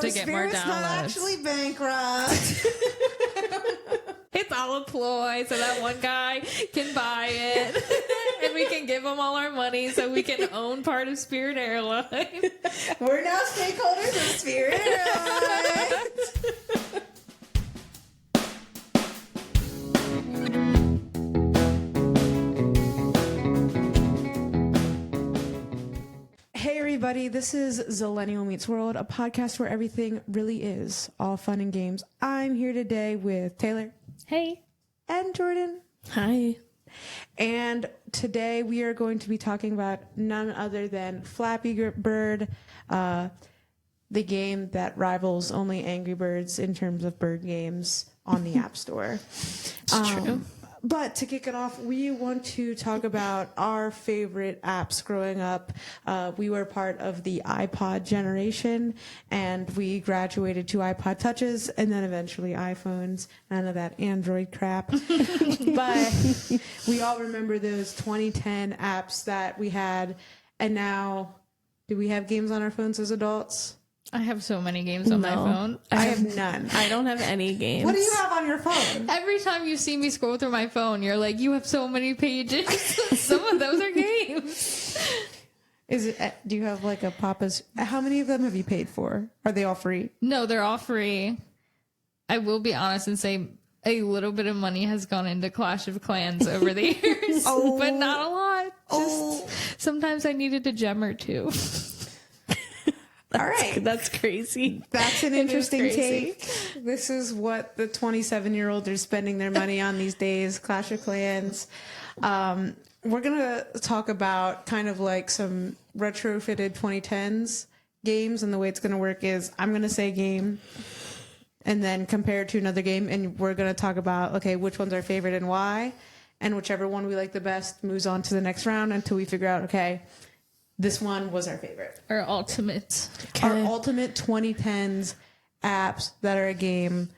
to get more downloads. Not actually bankrupt. It's all a ploy so that one guy can buy it and we can give him all our money so we can own part of Spirit Airlines. We're now stakeholders of Spirit Airlines. Hey everybody, this is Zillennial Meets World, a podcast where everything really is all fun and games. I'm here today with Taylor. Hey. And Jordan. Hi. And today we are going to be talking about none other than Flappy Bird, the game that rivals only Angry Birds in terms of bird games on the App Store. It's true. But to kick it off, we want to talk about our favorite apps growing up. We were part of the iPod generation, and we graduated to iPod Touches and then eventually iPhones. None of that Android crap. But we all remember those 2010 apps that we had. And now, do we have games on our phones as adults? I have so many games on my phone. I have none. I don't have any games. What do you have on your phone? Every time you see me scroll through my phone, you're like, you have so many pages. Some of those are games. Is it? Do you have like a Papa's? How many of them have you paid for? Are they all free? No, they're all free. I will be honest and say a little bit of money has gone into Clash of Clans over the years, but not a lot. Just sometimes I needed a gem or two. All right. That's crazy. That's an interesting take. This is what the 27-year-olds are spending their money on these days, Clash of Clans. We're going to talk about kind of like some retrofitted 2010s games, and the way it's going to work is I'm going to say game and then compare it to another game, and we're going to talk about, okay, which one's our favorite and why, and whichever one we like the best moves on to the next round until we figure out, okay, this one was our favorite. Our ultimate. Our ultimate 2010s apps that are a game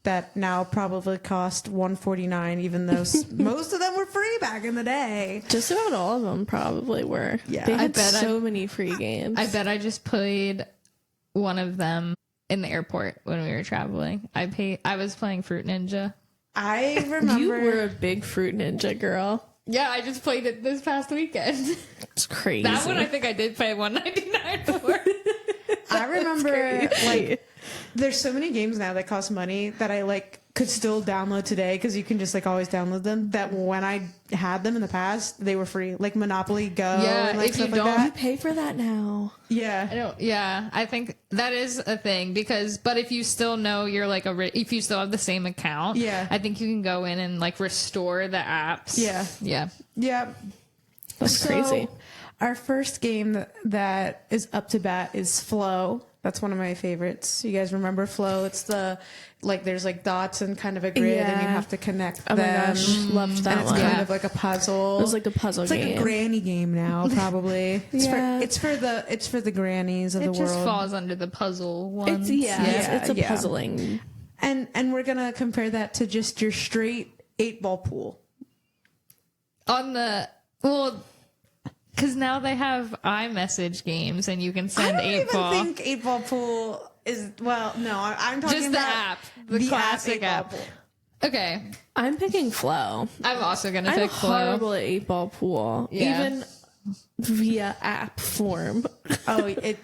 that now probably cost $149, even though most of them were free back in the day. Just about all of them probably were. Yeah. They had so many free games. I bet I just played one of them in the airport when we were traveling. I was playing Fruit Ninja. I remember. You were a big Fruit Ninja girl. Yeah, I just played it this past weekend. It's crazy. That one I think I did pay $199 for. I remember, like, there's so many games now that cost money that I, like, could still download today because you can just, like, always download them, that when I had them in the past, they were free. Like Monopoly Go and, like, if stuff you like don't that. pay for that now. Yeah. I think that is a thing but if you still know you're like if you still have the same account, I think you can go in and like restore the apps. Yeah. That's crazy. Our first game that is up to bat is Flow. That's one of my favorites. You guys remember Flow? It's there's like dots and kind of a grid, and you have to connect them. Oh my gosh, loved that and it's one. kind of like a puzzle. It was like a puzzle game. It's like a granny game now, probably. It's for the grannies of the world. It just falls under the puzzle one. It's a puzzling. And we're gonna compare that to just your straight 8-ball pool. Because now they have iMessage games, and you can send 8-ball. I don't even think 8-ball pool is, I'm talking just about the classic app. Pool. Okay. I'm picking Flow. I'm also going to pick Flow. I'm horrible at 8-ball pool. Yeah. Even via app form.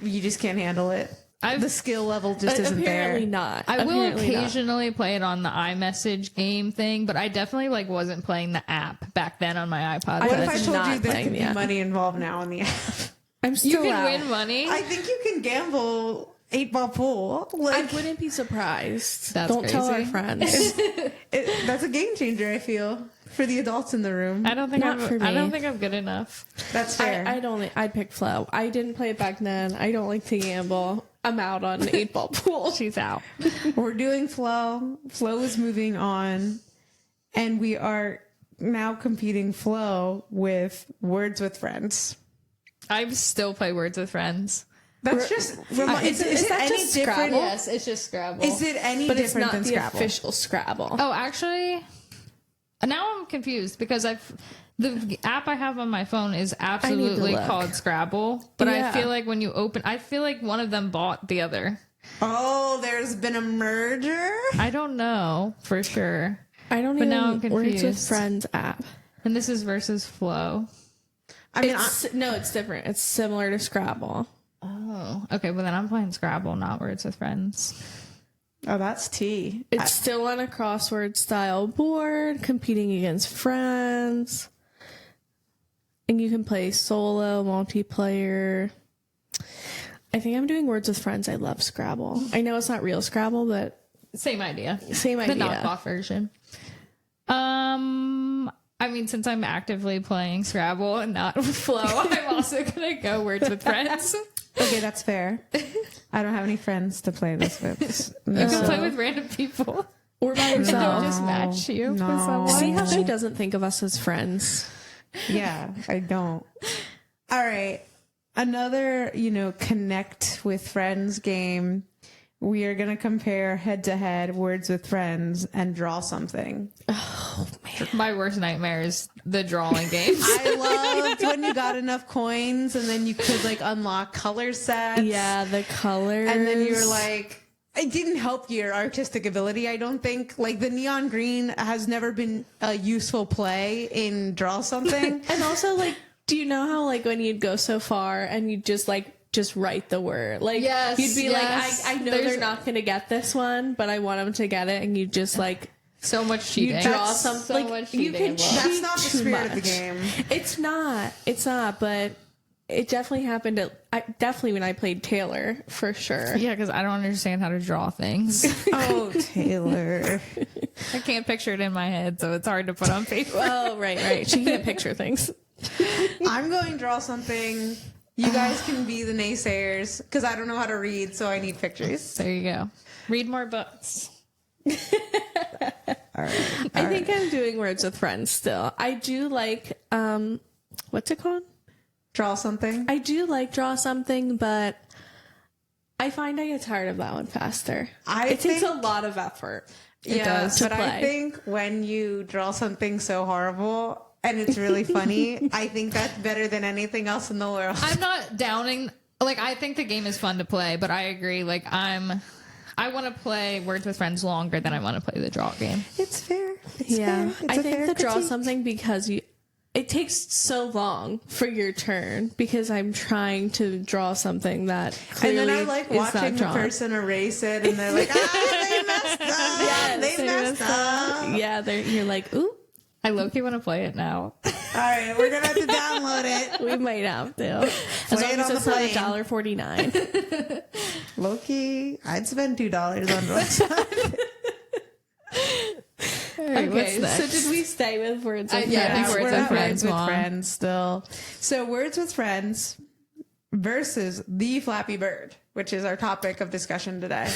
You just can't handle it. The skill level just isn't there. Apparently not. I will occasionally play it on the iMessage game thing, but I definitely wasn't playing the app back then on my iPod. What if I told you there could be money involved now on the app? I'm still You can out. win money. I think you can gamble 8-ball pool. I wouldn't be surprised. Don't tell our friends. That's a game changer, I feel, for the adults in the room. I don't think me. I'm good enough. That's fair. I'd pick Flow. I didn't play it back then. I don't like to gamble. I'm out on an 8-ball pool. She's out. We're doing Flow. Flow is moving on. And we are now competing Flow with Words with Friends. I still play Words with Friends. That's just... Is it that any just different? Scrabble? Yes, it's just Scrabble. Is it any But it's different not than the Scrabble? official Scrabble. Oh, actually... Now I'm confused because the app I have on my phone is absolutely called Scrabble, but I feel like when you open, I feel like one of them bought the other. Oh, there's been a merger? I don't know for sure. I don't But even now I'm Words with confused. Friends app. And this is versus Flow. I mean, No, it's different. It's similar to Scrabble. Oh, okay. Well, then I'm playing Scrabble, not Words with Friends. oh, that's T. It's still on a crossword style board, competing against friends. And you can play solo, multiplayer. I think I'm doing Words with Friends. I love Scrabble. I know it's not real Scrabble, but Same idea. same idea. The knockoff version. I mean, since I'm actively playing Scrabble and not with Flow, I'm also gonna go Words with Friends. Okay, that's fair. I don't have any friends to play this with. You can play with random people. Or by They'll yourself. just match you with No. someone. See how she doesn't think of us as friends. Yeah, I don't. All right. Another, connect with friends game. We are going to compare head to head Words with Friends and draw something. My worst nightmare is the drawing games. I loved when you got enough coins and then you could unlock color sets. Yeah, the colors. And then you were like, it didn't help your artistic ability, I don't think. The neon green has never been a useful play in draw something. And also, do you know how, when you'd go so far and you'd just write the word? Yes, you'd be yes. I know they're not going to get this one, but I want them to get it. And you just, So much cheating. you draw That's something. so much you cheating can involved. That's not the cheat too spirit of the much. game. It's not, but it definitely happened definitely when I played Taylor, for sure. Yeah, because I don't understand how to draw things. Oh, Taylor. I can't picture it in my head, so it's hard to put on paper. Oh, right. She can't picture things. I'm going to draw something. You guys can be the naysayers because I don't know how to read, so I need pictures. There you go. Read more books. All right. I think I'm doing Words with Friends still. I do like, what's it called? Draw something. I do like Draw Something, but I find I get tired of that one faster. It takes a lot of effort. Yeah, to but I play. think when you draw something so horrible and it's really funny, I think that's better than anything else in the world. I'm not downing. I think the game is fun to play, but I agree. I want to play Words with Friends longer than I want to play the draw game. It's fair. It's Yeah, fair. It's I a think fair the Draw critique. Something because it takes so long for your turn because I'm trying to draw something that And clearly then I like is not watching the drawn. person erase it, and they're like, they messed up. Yes, they messed up. Yeah, you're like, ooh, I low-key want to play it now. All right, we're gonna have to download it. we might have to. As Play long it as on it's the not plane. $1.49. Loki, I'd spend $2 on drugs. Okay, so did we stay with Words with Yeah, I think Friends? Words we're with at Friends Words with won. Friends still. So Words with Friends versus the Flappy Bird, which is our topic of discussion today.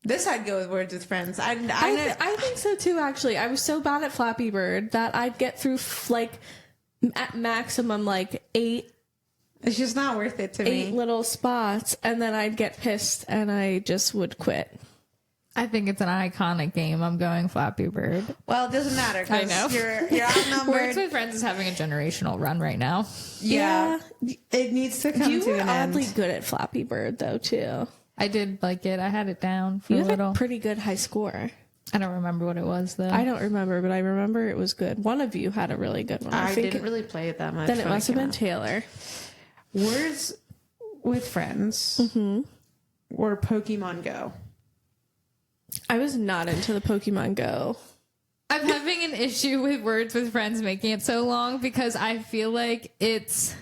This I'd go with Words with Friends. I I think so too, actually. I was so bad at Flappy Bird that I'd get through at maximum 8 it's just not worth it to me. little spots, and then I'd get pissed and I just would quit. I think it's an iconic game. I'm going Flappy Bird. Well, it doesn't matter I because know. you're outnumbered. Words with Friends is having a generational run right now. Yeah, it needs to come You to were an oddly end. good at Flappy Bird, though, too. I did like it. I had it down for You a had little. a pretty good high score. I don't remember what it was though. I don't remember, but I remember it was good. One of you had a really good one. I think didn't really play it that much. Then it when must have came been out. Taylor. Words with Friends or Pokemon Go. I was not into the Pokemon Go. I'm having an issue with Words with Friends making it so long because I feel like it's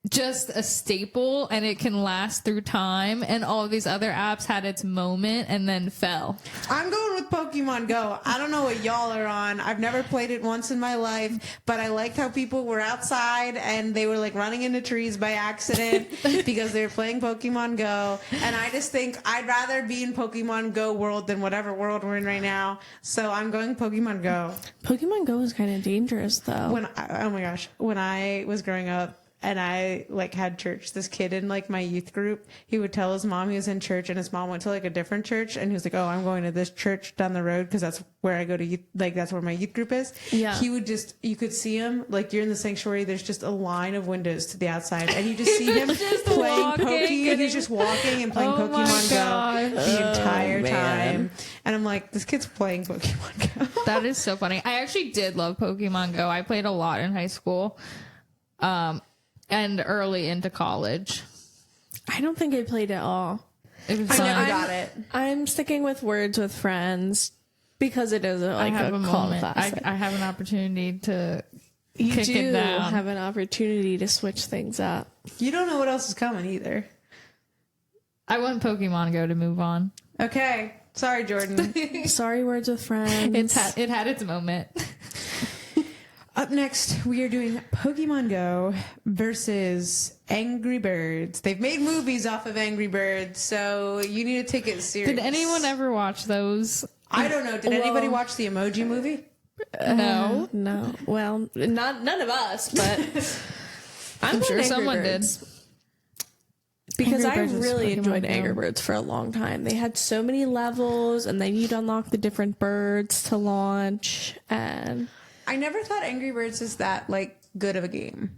just a staple and it can last through time, and all of these other apps had its moment and then fell. I'm going with Pokemon Go. I don't know what y'all are on. I've never played it once in my life, but I liked how people were outside and they were running into trees by accident because they were playing Pokemon Go. And I just think I'd rather be in Pokemon Go world than whatever world we're in right now. So I'm going Pokemon Go. Pokemon Go is kind of dangerous, though. Oh my gosh, when I was growing up, and I like had church, this kid in like my youth group, he would tell his mom he was in church and his mom went to like a different church and he was like, oh, I'm going to this church down the road because that's where I go to youth, like that's where my youth group is. Yeah. He would just, you could see him like you're in the sanctuary, there's just a line of windows to the outside and you just see him playing walking, Pokey and he's just walking and playing Pokemon Go the entire time. And I'm like, this kid's playing Pokemon Go. That is so funny. I actually did love Pokemon Go. I played a lot in high school, and early into college. I don't think I played at all. It was I fun. never got it. I'm sticking with Words with Friends because it is I have a cult moment. classic. I have an opportunity to You kick do it down. have an opportunity to switch things up. You don't know what else is coming either. I want Pokemon Go to move on. Okay. Sorry, Jordan. Sorry, Words with Friends. It had its moment. Up next, we are doing Pokemon Go versus Angry Birds. They've made movies off of Angry Birds, so you need to take it serious. Did anyone ever watch those? I don't know. Did anybody watch the Emoji Movie? No. No. Well, none of us, but I'm sure Angry someone Birds. did. Because Angry I Birds was really Pokemon enjoyed Go. Angry Birds for a long time. They had so many levels, and then you'd unlock the different birds to launch. And I never thought Angry Birds is that like good of a game.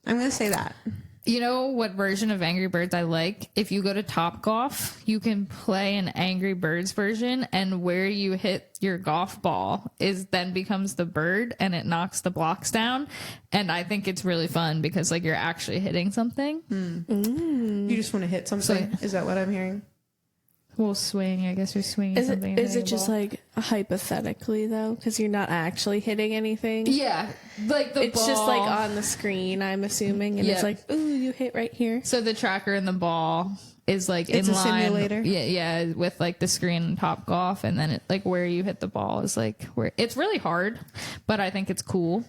I'm going to say that. You know what version of Angry Birds I like? If you go to Top Golf, you can play an Angry Birds version, and where you hit your golf ball is then becomes the bird, and it knocks the blocks down. And I think it's really fun because like you're actually hitting something. You just want to hit something. Is that what I'm hearing? Well, swing. I guess you're swinging something. is hitting it a just ball. like hypothetically though? Because you're not actually hitting anything. Yeah, like the It's ball. just like on the screen, I'm assuming, and it's Yeah. like, ooh, you hit right here. So the tracker and the ball is like It's in a line. simulator? Yeah, with like the screen and Top Golf, and then it like where you hit the ball is like where it's really hard, but I think it's cool.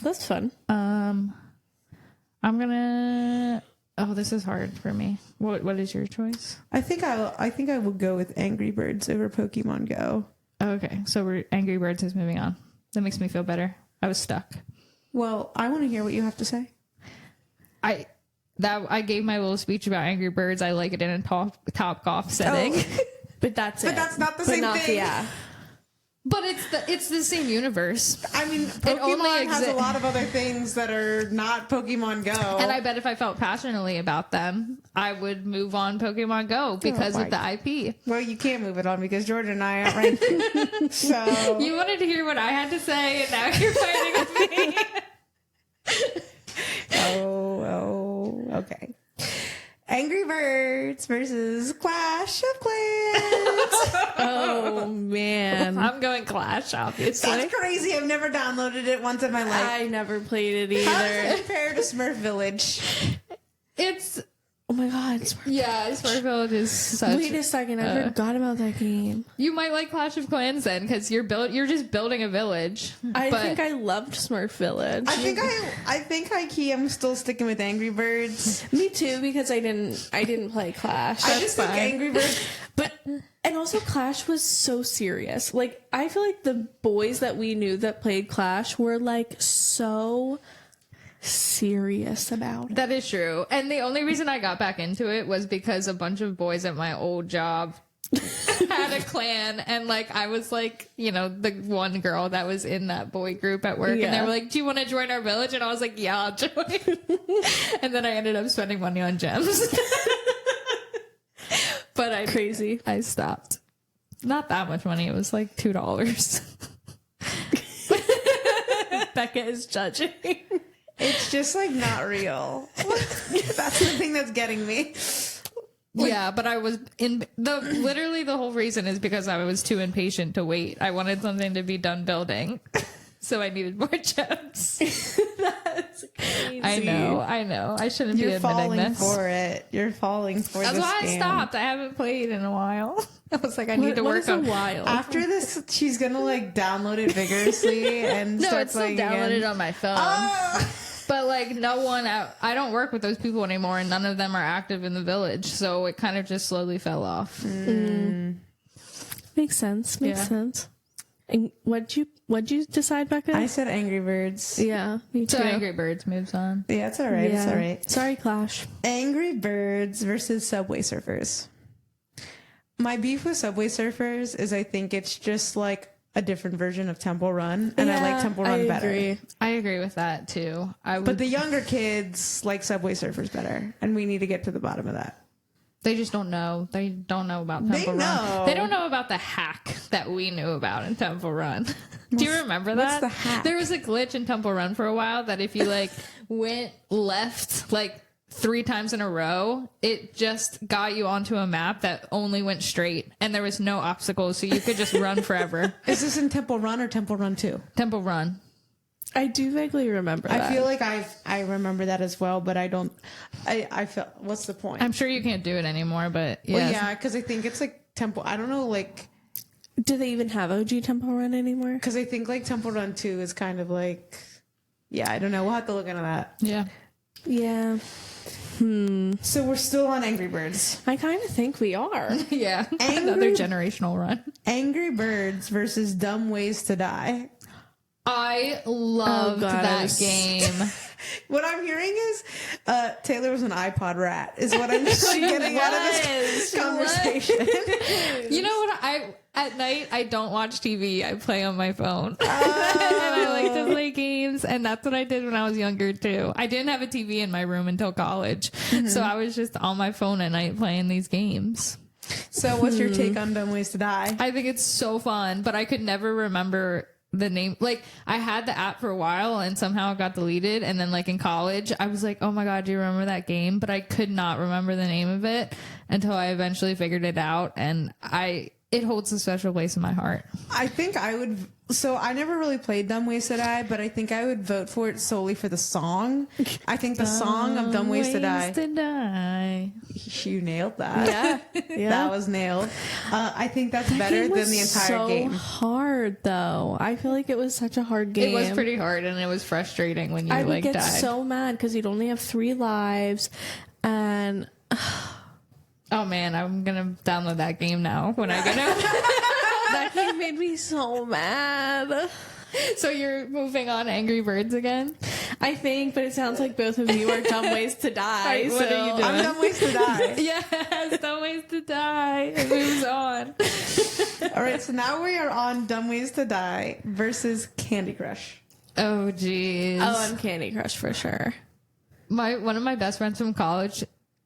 That's fun. I'm gonna. Oh, this is hard for me. What is your choice? I think I will go with Angry Birds over Pokemon Go. Okay, so we're Angry Birds is moving on. That makes me feel better. I was stuck. Well, I want to hear what you have to say. I gave my little speech about Angry Birds. I like it in a top golf setting. But that's it. But that's not the same thing. Yeah. But it's the same universe. I mean, only Pokemon has a exi- lot of other things that are not Pokemon Go. And I bet if I felt passionately about them, I would move on Pokemon Go because of the IP. Well, you can't move it on because Jordan and I outranked. So You wanted to hear what I had to say, and now you're fighting with me. okay. Angry Birds versus Clash of Clans. Oh man, I'm going Clash, obviously. That's crazy. I've never downloaded it once in my life. I never played it How does either. it compare to Smurf Village? It's Oh my god. Smart Village is such. Wait a second, I forgot about that game. You might like Clash of Clans then, because you're just building a village. I But think I loved Smurf Village. I think I key. I'm still sticking with Angry Birds. Me too, because I didn't play Clash. I just think Angry Birds. But and also Clash was so serious. Like I feel like the boys that we knew that played Clash were like so serious about it. That is true. And the only reason I got back into it was because a bunch of boys at my old job had a clan, and like I was like, you know, the one girl that was in that boy group at work, and they Yeah. were like, do you want to join our village? And I was like, yeah, I'll join. And then I ended up spending money on gems. But Crazy. I stopped. Not that much money. It was like $2. Becca is judging. It's just like not real. That's the thing that's getting me. Yeah, but I was literally the whole reason is because I was too impatient to wait. I wanted something to be done building. So I needed more gems. That's crazy. I know. I shouldn't be You're admitting falling this. for it. You're falling for That's the why I scam. stopped. I haven't played in a while. I was like, I need to What work is a on. while? After this, she's gonna like download it vigorously and No, start it's still playing downloaded again. on my phone. Oh! But like no one, I don't work with those people anymore, and none of them are active in the village. So it kind of just slowly fell off. Makes sense. Makes Yeah. sense. And what'd you decide, Becca? I said Angry Birds. Yeah, me too. So Angry Birds moves on. Yeah, it's all right. Yeah. It's all right. Sorry, Clash. Angry Birds versus Subway Surfers. My beef with Subway Surfers is I think it's just like a different version of Temple Run, and I like Temple Run better. I agree with that too. But the younger kids like Subway Surfers better, and we need to get to the bottom of that. They just don't know. They don't know about Temple Run. They don't know about the hack that we knew about in Temple Run. Do you remember that? What's the hack? There was a glitch in Temple Run for a while that if you like went left like 3 times in a row, it just got you onto a map that only went straight and there was no obstacles, so you could just run forever. Is this in Temple Run or Temple Run 2? Temple Run. I do vaguely remember that. I feel like I remember that as well, but I don't. I feel. What's the point? I'm sure you can't do it anymore, but yeah. Well, yeah, because I think it's like Temple. I don't know, like. Do they even have OG Temple Run anymore? Because I think like Temple Run 2 is kind of like. Yeah, I don't know. We'll have to look into that. Yeah. Yeah. So we're still on Angry Birds. I kind of think we are. Yeah. Another generational run. Angry Birds versus Dumb Ways to Die. I loved that game. What I'm hearing is Taylor was an iPod rat, is what I'm really getting out of this conversation. You know what? At night, I don't watch TV. I play on my phone. And I like to play games. And that's what I did when I was younger, too. I didn't have a TV in my room until college. So I was just on my phone at night playing these games. So what's your take on Dumb Ways to Die? I think it's so fun, but I could never remember the name. Like, I had the app for a while and somehow it got deleted, and then like in college I was like, oh my god, do you remember that game? But I could not remember the name of it until I eventually figured it out, and it holds a special place in my heart. I think I would. So I never really played Dumb Ways to Die, but I think I would vote for it solely for the song. I think the song of Dumb Ways to Die. You nailed that. Yeah. That was nailed. I think that's better than the entire game. Hard though. I feel like it was such a hard game. It was pretty hard, and it was frustrating when you I would like get died. so mad because you'd only have 3 lives, and Oh man, I'm gonna download that game now when I get out. that game made me so mad. So you're moving on Angry Birds again? I think, but it sounds like both of you are Dumb Ways to Die. Right, what are you doing? I'm Dumb Ways to Die. Yes, Dumb Ways to Die. It moves on. All right, so now we are on Dumb Ways to Die versus Candy Crush. Oh jeez. Oh, I'm Candy Crush for sure. One of my best friends from college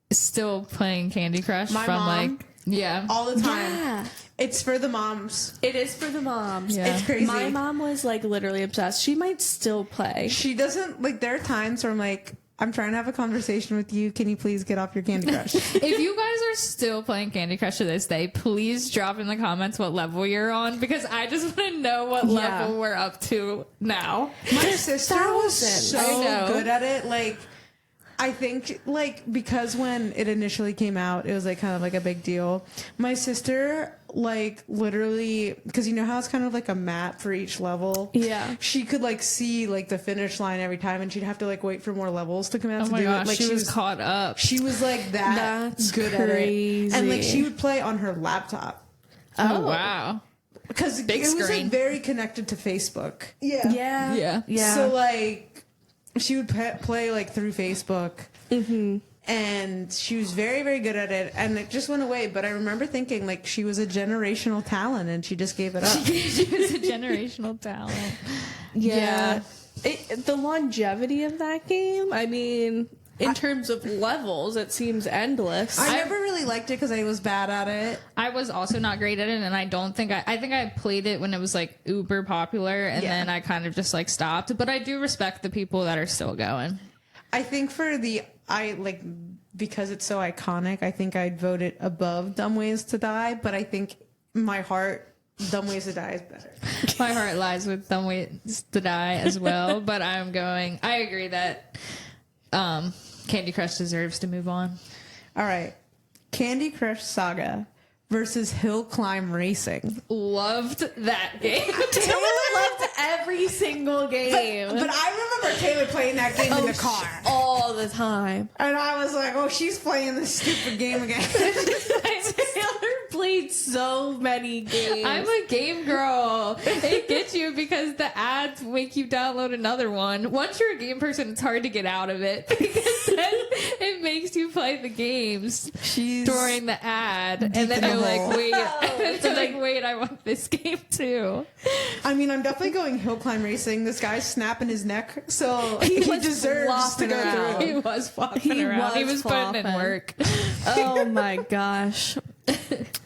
is still playing Candy Crush My from mom. yeah. All the time. Yeah. It's for the moms. It is for the moms. Yeah. It's crazy. My mom was like literally obsessed. She might still play. She doesn't, like, there are times where I'm like, I'm trying to have a conversation with you. Can you please get off your Candy Crush? If you guys are still playing Candy Crush to this day, please drop in the comments what level you're on, because I just want to know what level we're up to now. My sister was so I know. good at it. Like, I think, like, because when it initially came out, it was, like, kind of, like, a big deal. My sister, like, literally, because you know how it's kind of, like, a map for each level? Yeah. She could, like, see, like, the finish line every time, and she'd have to, like, wait for more levels to come out Oh to my do gosh, it. Like, she was caught up. She was, like, That's good crazy. at it. And, like, she would play on her laptop. Oh wow. Because it Big was, like, screen. very connected to Facebook. Yeah. Yeah. So, like, she would play, like, through Facebook. Mm-hmm. And she was very, very good at it. And it just went away. But I remember thinking, like, she was a generational talent, and she just gave it up. She was a generational talent. Yeah. The longevity of that game, I mean, in terms of levels, it seems endless. I never really liked it because I was bad at it. I was also not great at it, and I don't think I think I played it when it was like uber popular, and then I kind of just like stopped. But I do respect the people that are still going. I think because it's so iconic, I think I'd vote it above Dumb Ways to Die. But I think in my heart, Dumb Ways to Die is better. My heart lies with Dumb Ways to Die as well, but I agree that Candy Crush deserves to move on. All right. Candy Crush Saga versus Hill Climb Racing. Loved that game. Taylor loved every single game. But I remember Taylor playing that game in the car. All the time. And I was like, oh, she's playing this stupid game again. Taylor played played so many games. I'm a game girl. It gets you because the ads make you download another one. Once you're a game person, it's hard to get out of it because then it makes you play the games during the ad, and then you're like, wait, I want this game too. I mean, I'm definitely going hill climb racing. This guy's snapping his neck, so he deserves to go through. He was flopping around. He was putting in work. Oh my gosh.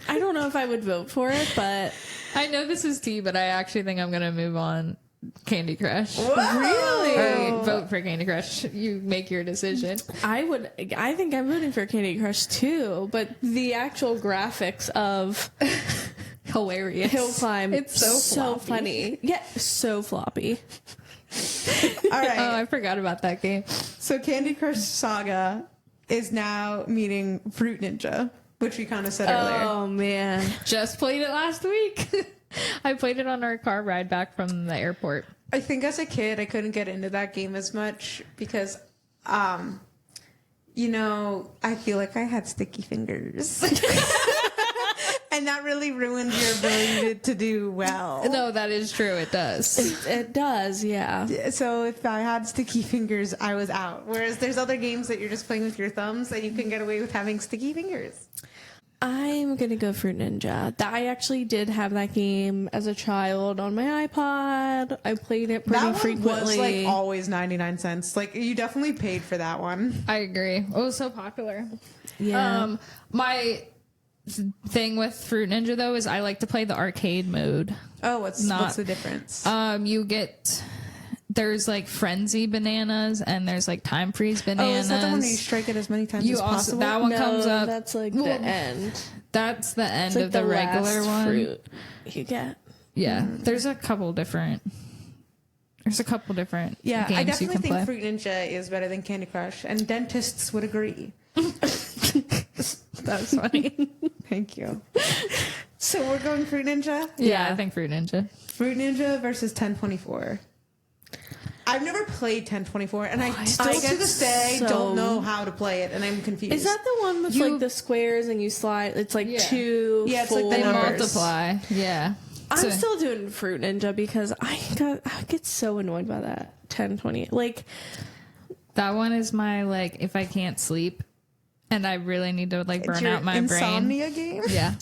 I don't know if I would vote for it, but I know this is tea, but I actually think I'm gonna move on Candy Crush. really, Or vote for Candy Crush. You make your decision. I think I'm voting for Candy Crush too, but the actual graphics of Hilarious. Hill Climb, It's so floppy. funny. Yeah, so floppy. All right. Oh, I forgot about that game. So Candy Crush Saga is now meeting Fruit Ninja, which we kind of said earlier. Oh man. Just played it last week. I played it on our car ride back from the airport. I think as a kid, I couldn't get into that game as much because, you know, I feel like I had sticky fingers. And that really ruined your ability to do well. No, that is true. It does. It does, yeah. So if I had sticky fingers, I was out. Whereas there's other games that you're just playing with your thumbs and you can get away with having sticky fingers. I'm gonna go Fruit Ninja. I actually did have that game as a child on my iPod. I played it pretty That frequently. one was like always 99 cents. Like you definitely paid for that one. I agree. It was so popular. Yeah. My thing with Fruit Ninja though is I like to play the arcade mode. Oh, what's the difference? You get there's like frenzy bananas and there's like time freeze Oh, bananas. is that the one where you strike it as many times as possible? That one comes up. That's like the end. That's the end It's like of the regular last one. fruit you get. Yeah, there's a couple different. There's a couple different Yeah, games I you definitely can think play. Fruit Ninja is better than Candy Crush, and dentists would agree. That's funny. Thank you. So we're going Fruit Ninja? Yeah, I think Fruit Ninja. Fruit Ninja versus 1024. I've never played 1024, and I still to this day don't know how to play it, and I'm confused. Is that the one with like the squares and you slide? It's like 2, Yeah, it's like 4. the They numbers. multiply. Yeah. I'm So- still doing Fruit Ninja because I get so annoyed by that 1020. Like That one is my like if I can't sleep and I really need to like burn your out my insomnia game? brain. Yeah.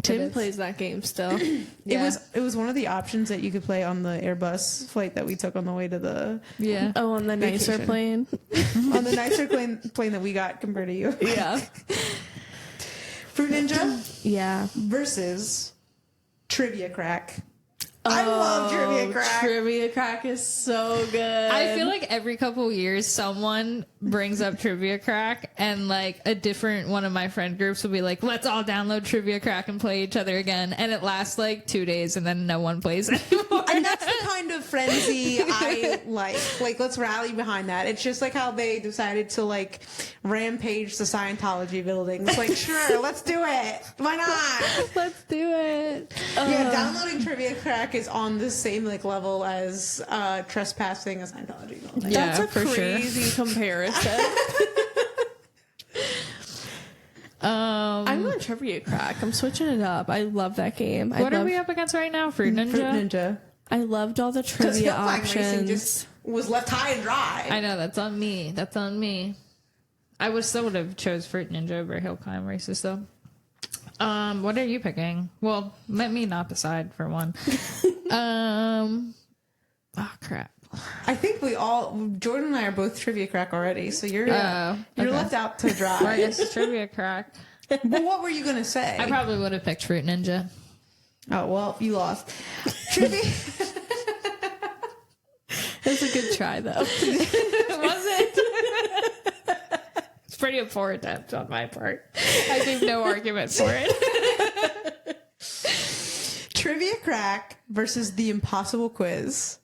Tim plays that game still. Yeah. It was one of the options that you could play on the Airbus flight that we took on the way to the Yeah. Oh, on the nicer Vacation. plane. on the nicer plane that we got compared to you. Yeah. Fruit Ninja Yeah. versus Trivia Crack. I love Trivia Crack. Trivia Crack is so good. I feel like every couple years someone brings up Trivia Crack and like a different one of my friend groups will be like, let's all download Trivia Crack and play each other again. And it lasts like 2 days and then no one plays anymore. And that's the kind of frenzy I like. Like, let's rally behind that. It's just like how they decided to like rampage the Scientology buildings. Like, sure, let's do it. Why not? Let's do it. Yeah, downloading Trivia Crack is on the same like level as trespassing a Scientology building. Yeah, That's a for sure. crazy comparison. I'm on Trivia Crack. I'm switching it up. I love that game. What are we up against right now? Fruit Ninja? Fruit Ninja. I loved all the Because trivia Hill Climb Racing options. just was left high and dry. I know, that's on me. That's on me. I would still would have chose Fruit Ninja over Hill Climb Races though. What are you picking? Well, let me not decide for one. Oh crap. I think Jordan and I are both Trivia Crack already, so you're okay. left out to Well, I dry. guess it's Trivia Crack. But what were you gonna say? I probably would have picked Fruit Ninja. Oh well, you lost. Trivia. That's a good try, though. Was it? It's pretty a poor attempt on my part. I gave no argument for it. Trivia Crack versus the Impossible Quiz.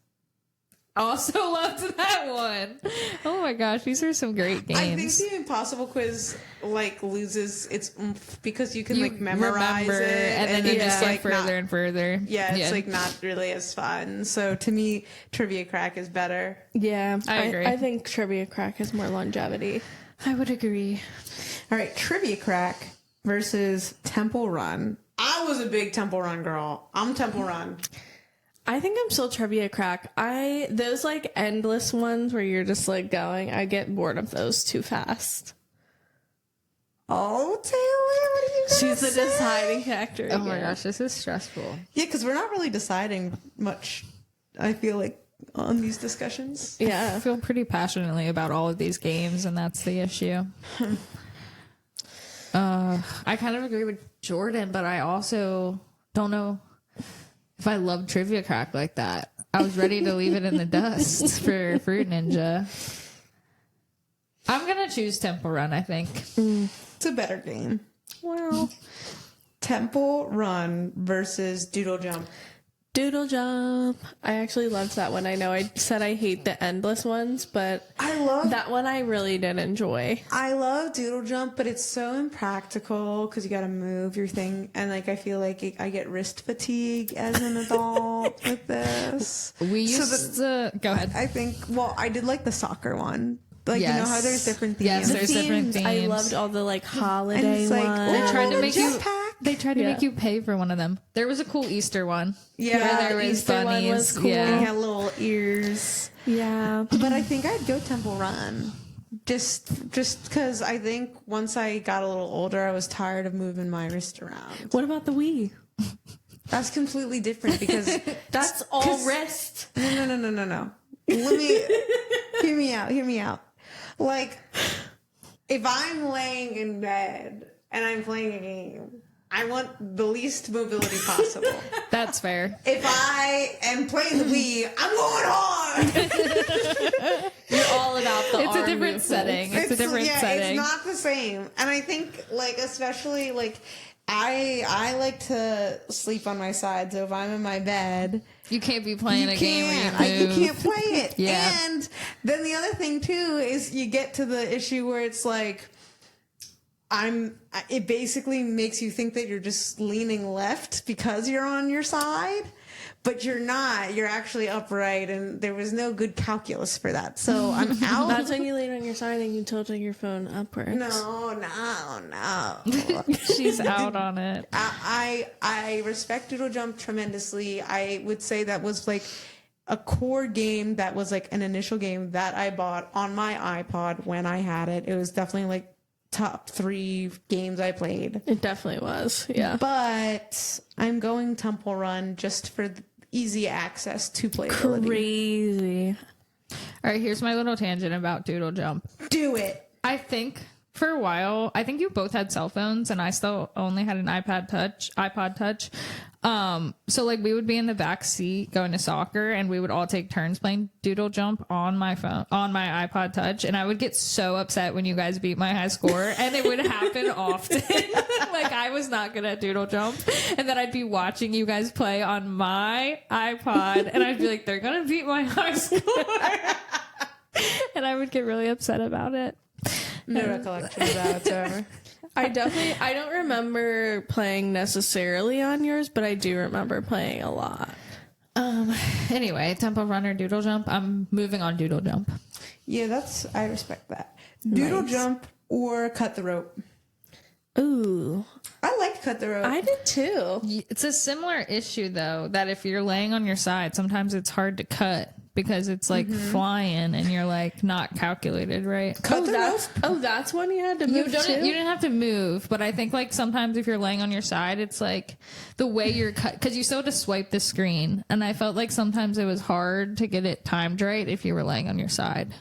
Also loved that one. Oh my gosh, these are some great games. I think the Impossible Quiz like loses its oomph because you can like memorize remember, it, and then you just like get further and further. Yeah, it's like not really as fun. So to me, Trivia Crack is better. Yeah, I agree. I think Trivia Crack has more longevity. I would agree. All right, Trivia Crack versus Temple Run. I was a big Temple Run girl. I'm Temple Run. I think I'm still Trivia Crack. Those like endless ones where you're just like going, I get bored of those too fast. Oh, Taylor, what are you gonna She's the say? deciding factor. Oh my again. gosh, this is stressful. Yeah, because we're not really deciding much, I feel like, on these discussions. I Yeah. feel pretty passionately about all of these games, and that's the issue. I kind of agree with Jordan, but I also don't know if I love Trivia Crack like that. I was ready to leave it in the dust for Fruit Ninja. I'm going to choose Temple Run, I think. It's a better game. Well, Temple Run versus Doodle Jump. Doodle Jump. I actually loved that one. I know I said I hate the endless ones, but that one I really did enjoy. I love Doodle Jump, but it's so impractical because you got to move your thing. And like, I feel like I get wrist fatigue as an adult with this. We used to... Go ahead. I think, well, I did like the soccer one. Like, Yes. you know how there's different themes? Yes, there's different themes. I loved all the like holiday it's like, ones. They tried to the make you... jetpack. They tried to Yeah. make you pay for one of them. There was a cool Easter one. Yeah, where there the was Easter one bunnies. was cool. And Yeah. he had little ears. Yeah. But I think I'd go Temple Run. Just because I think once I got a little older, I was tired of moving my wrist around. What about the Wii? That's completely different because That's all wrist. no. Let me hear me out. Like, if I'm laying in bed and I'm playing a game, I want the least mobility possible. That's fair. If I am playing the Wii, I'm going hard. You're all about the It's a arm different movements. setting. It's a different setting. It's not the same. And I think, like, especially, like, I like to sleep on my side. So if I'm in my bed, You can't be playing a game where you you move. can't play it. Yeah. And then the other thing too is you get to the issue where it's like, it basically makes you think that you're just leaning left because you're on your side, but you're not. You're actually upright, and there was no good calculus for that. So I'm out. That's when you lean on your side and you tilt your phone upwards. No. She's out on it. I respect Doodle Jump tremendously. I would say that was like a core game that was like an initial game that I bought on my iPod when I had it. It was definitely like top 3 games I played. It definitely was. Yeah. But I'm going Temple Run just for the easy access to playability. Crazy. All right, here's my little tangent about Doodle Jump. Do it. I think for a while, I think you both had cell phones, and I still only had an iPod Touch. So like we would be in the back seat going to soccer, and we would all take turns playing Doodle Jump on my phone, on my iPod Touch, and I would get so upset when you guys beat my high score, and it would happen often. Like I was not good at Doodle Jump, and then I'd be watching you guys play on my iPod, and I'd be like, they're gonna beat my high score, and I would get really upset about it. No recollection of that whatsoever. I don't remember playing necessarily on yours, but I do remember playing a lot. Anyway, Temple Run or Doodle Jump. I'm moving on Doodle Jump. Yeah, I respect that. Doodle Nice. Jump or Cut the Rope. Ooh. I liked Cut the Rope. I did too. It's a similar issue though, that if you're laying on your side, sometimes it's hard to cut because it's like flying and you're like not calculated, right? Cut the Rope. That's when you had to You move too? didn't have to move, but I think like sometimes if you're laying on your side, it's like the way you're cut, because you still have to swipe the screen, and I felt like sometimes it was hard to get it timed right if you were laying on your side.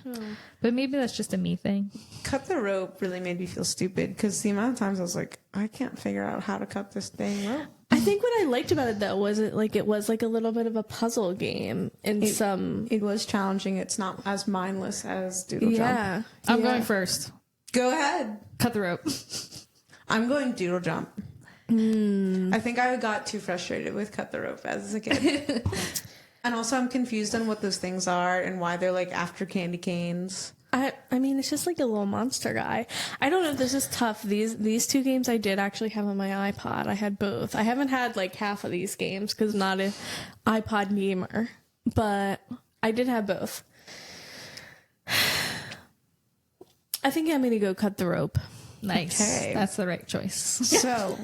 But maybe that's just a me thing. Cut the Rope really made me feel stupid because the amount of times I was like, I can't figure out how to cut this dang rope. I think what I liked about it though was it was like a little bit of a puzzle game in some. It was challenging. It's not as mindless as Doodle Jump. Yeah. I'm going first. Go ahead. Cut the rope. I'm going Doodle Jump. I think I got too frustrated with Cut the Rope as a kid. And also I'm confused on what those things are and why they're like after candy canes. I mean, it's just like a little monster guy. I don't know. This is tough. These 2 games I did actually have on my iPod. I had both. I haven't had like half of these games because I'm not an iPod gamer, but I did have both. I think I'm going to go Cut the Rope. Nice. Okay. That's the right choice. So,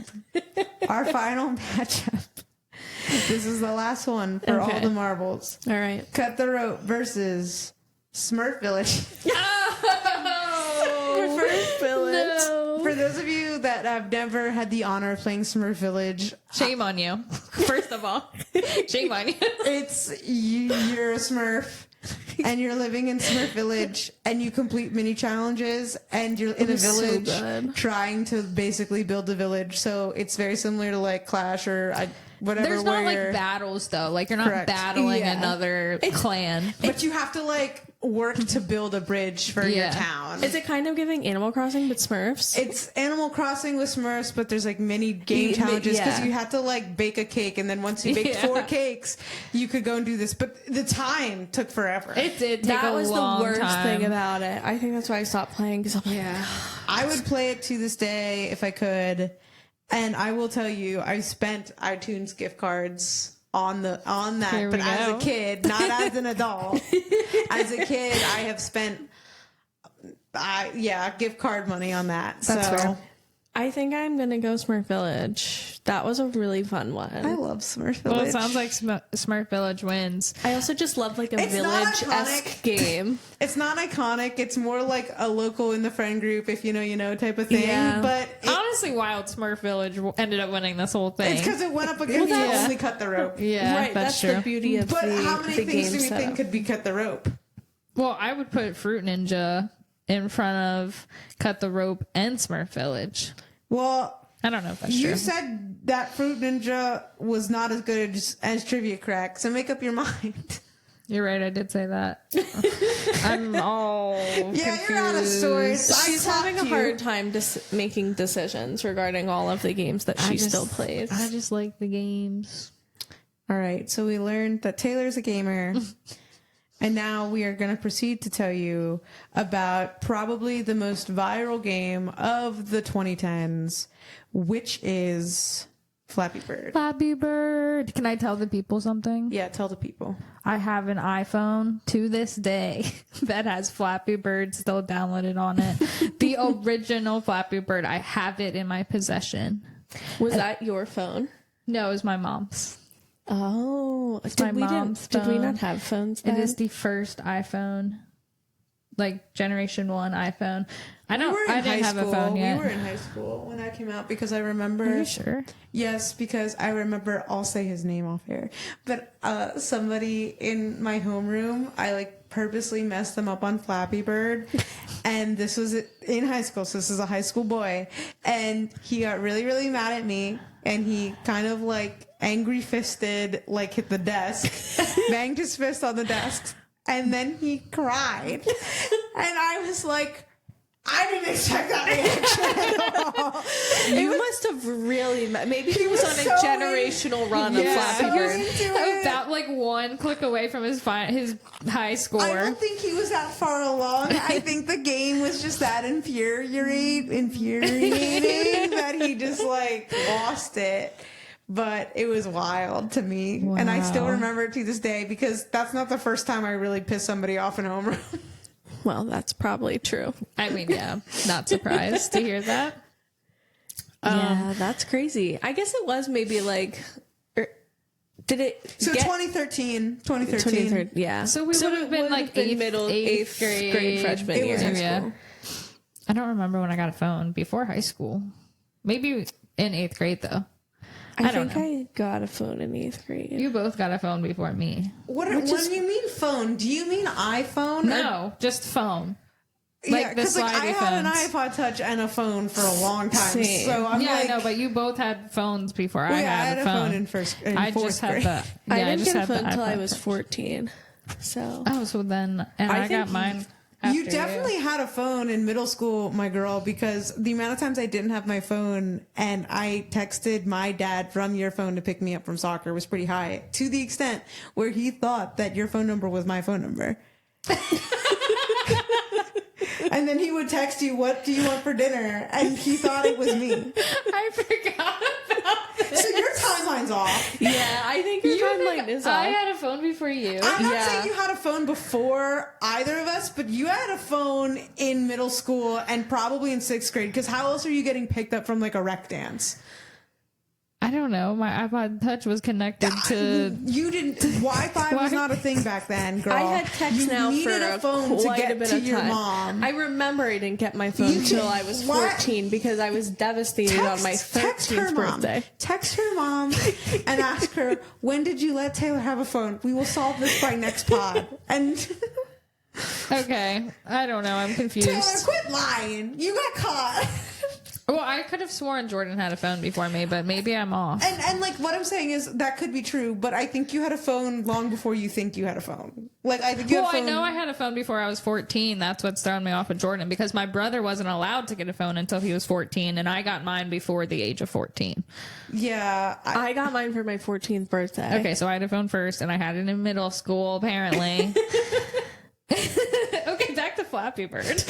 our final matchup. This is the last one for all the marbles. All right. Cut the Rope versus Smurf Village. Oh, Smurf Village. No. For those of you that have never had the honor of playing Smurf Village, Shame on you. First of all, shame on you. you're a Smurf. And you're living in Smurf Village, and you complete mini challenges, and you're in a village trying to basically build a village. So it's very similar to like Clash or whatever. There's not like battles though. Like you're not battling another clan. But you have to like work to build a bridge for your town. Is it kind of giving Animal Crossing but Smurfs? It's Animal Crossing with Smurfs, but there's like mini game challenges because you have to like bake a cake, and then once you bake 4 cakes, you could go and do this. But the time took forever. It did take that a was long the worst time. thing about it. I think that's why I stopped playing because I'm like, I would play it to this day if I could. And I will tell you, I spent iTunes gift cards on that, but as a kid, not as an adult. As a kid, I have spent, gift card money on that. That's fair. I think I'm gonna go Smurf Village. That was a really fun one. I love Smurf Village. Well, it sounds like Smurf Village wins. I also just love like a village-esque game. It's not iconic. It's more like a local in the friend group, if you know type of thing. Yeah. But Honestly, Wild Smurf Village ended up winning this whole thing. it's because it went up against only Cut the Rope. Yeah, right. That's true. the beauty of But the how many the things game do we setup. think could be Cut the Rope? Well, I would put Fruit Ninja in front of Cut the Rope and Smurf Village. Well, I don't know if that's you true. said that Fruit Ninja was not as good as Trivia Crack, so make up your mind. You're right, I did say that. I'm all confused. You're out of sorts. She's having a hard time making decisions regarding all of the games that she still plays. I just like the games. All right, so we learned that Taylor's a gamer. And now we are going to proceed to tell you about probably the most viral game of the 2010s, which is Flappy Bird. Flappy Bird. Can I tell the people something? Yeah, tell the people. I have an iPhone to this day that has Flappy Bird still downloaded on it. The original Flappy Bird. I have it in my possession. Was that your phone? No, it was my mom's. Oh, my mom's did we phone. not have phones then? It is the first iPhone, like generation 1 iPhone. I didn't have a phone yet. We were in high school when that came out because I remember. Are you sure? Yes, because I remember. I'll say his name off air, but somebody in my homeroom, I like purposely messed them up on Flappy Bird, and this was in high school. So this is a high school boy, and he got really, really mad at me, and he kind of like angry fisted, like hit the desk, banged his fist on the desk, and then he cried, and I was like, I didn't expect that reaction at all. You must have really maybe he was on a so generational run of Flappy Bird. About like one click away from his high score. I don't think he was that far along. I think the game was just that infuriating that he just like lost it. But it was wild to me. Wow. And I still remember it to this day because that's not the first time I really pissed somebody off in homeroom. Well, that's probably true. I mean, yeah, not surprised to hear that. Yeah, that's crazy. I guess it was maybe like, did it? So 2013. Yeah. So we would have been like eighth grade freshman it year. was high school. I don't remember when I got a phone before high school. Maybe in 8th grade though. I think I got a phone in 8th grade. You both got a phone before me. When you mean phone, do you mean iPhone? No, just phone. Like the because I slidey had an phones. iPod Touch and a phone for a long time. Same. So I'm Yeah, like, no, but you both had phones before I had had a phone in fourth I just had grade. the. I Yeah, didn't just get a had the phone until I iPod was Touch. 14. So. Oh, so then, and I got mine. You definitely had a phone in middle school, my girl, because the amount of times I didn't have my phone and I texted my dad from your phone to pick me up from soccer was pretty high, to the extent where he thought that your phone number was my phone number. And then he would text you, what do you want for dinner? And he thought it was me. I forgot about this. So your timeline's timeline's off. Yeah, I think your timeline is I off. had a phone before you. I'm not Yeah. saying you had a phone before either of us, but you had a phone in middle school and probably in 6th grade, because how else are you getting picked up from like a rec dance? I don't know. My iPod Touch was connected to. You didn't. Wi-Fi was not a thing back then, girl. I had text you now needed for a phone to quite get a bit to of your time. mom. I remember I didn't get my phone You until did- I was what? 14 because I was devastated on my text her 13th mom. birthday. Text her mom and ask her, when did you let Taylor have a phone? We will solve this by next pod. And Okay, I don't know. I'm confused. Taylor, quit lying. You got caught. Well, I could have sworn Jordan had a phone before me, but maybe I'm off. And like what I'm saying is that could be true, but I think you had a phone long before you think you had a phone. Like I think you Well, had a I phone. know I had a phone before I was 14. That's what's thrown me off with Jordan, because my brother wasn't allowed to get a phone until he was 14, and I got mine before the age of 14. Yeah. I got mine for my 14th birthday. Okay, so I had a phone first, and I had it in middle school, apparently. Okay, back to Flappy Bird.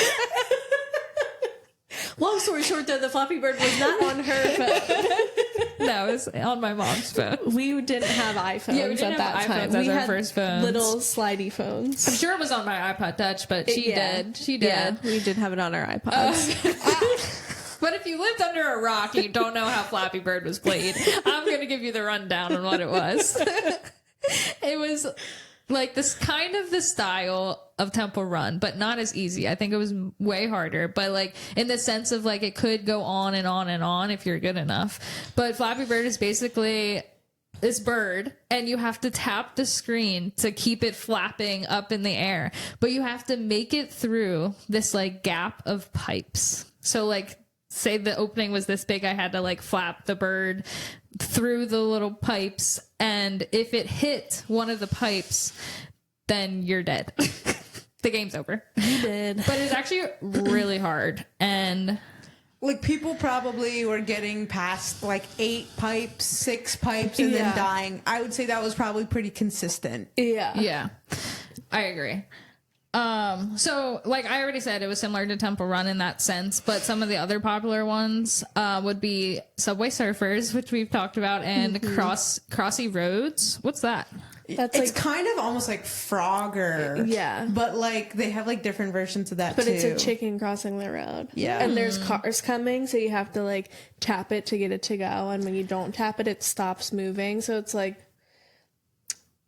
Long story short, though, the Flappy Bird was not on her phone. No, it was on my mom's phone. We didn't have iPhones Yeah, we didn't at that have time. iPhones as we our had first phones. little slidey phones. I'm sure it was on my iPod Touch, but she did. She did. Yeah, we did have it on our iPods. But if you lived under a rock and you don't know how Flappy Bird was played, I'm going to give you the rundown on what it was. It was like this kind of the style of Temple Run, but not as easy. I think it was way harder, but like in the sense of like it could go on and on and on if you're good enough. But Flappy Bird is basically this bird, and you have to tap the screen to keep it flapping up in the air, but you have to make it through this like gap of pipes. So like say the opening was this big, I had to like flap the bird through the little pipes, and if it hit one of the pipes, then you're dead. The game's over. You did. But it's actually really hard, and Like people probably were getting past like 8 pipes, 6 pipes, and Yeah. then dying. I would say that was probably pretty consistent. Yeah. yeah, I agree. So like I already said, it was similar to Temple Run in that sense, but some of the other popular ones would be Subway Surfers, which we've talked about, and Crossy Roads. What's that? That's It's like, kind of almost like Frogger. Yeah. But like they have like different versions of that but too. it's a chicken crossing the road. Yeah. And there's cars coming, so you have to like tap it to get it to go. And when you don't tap it, it stops moving. So it's like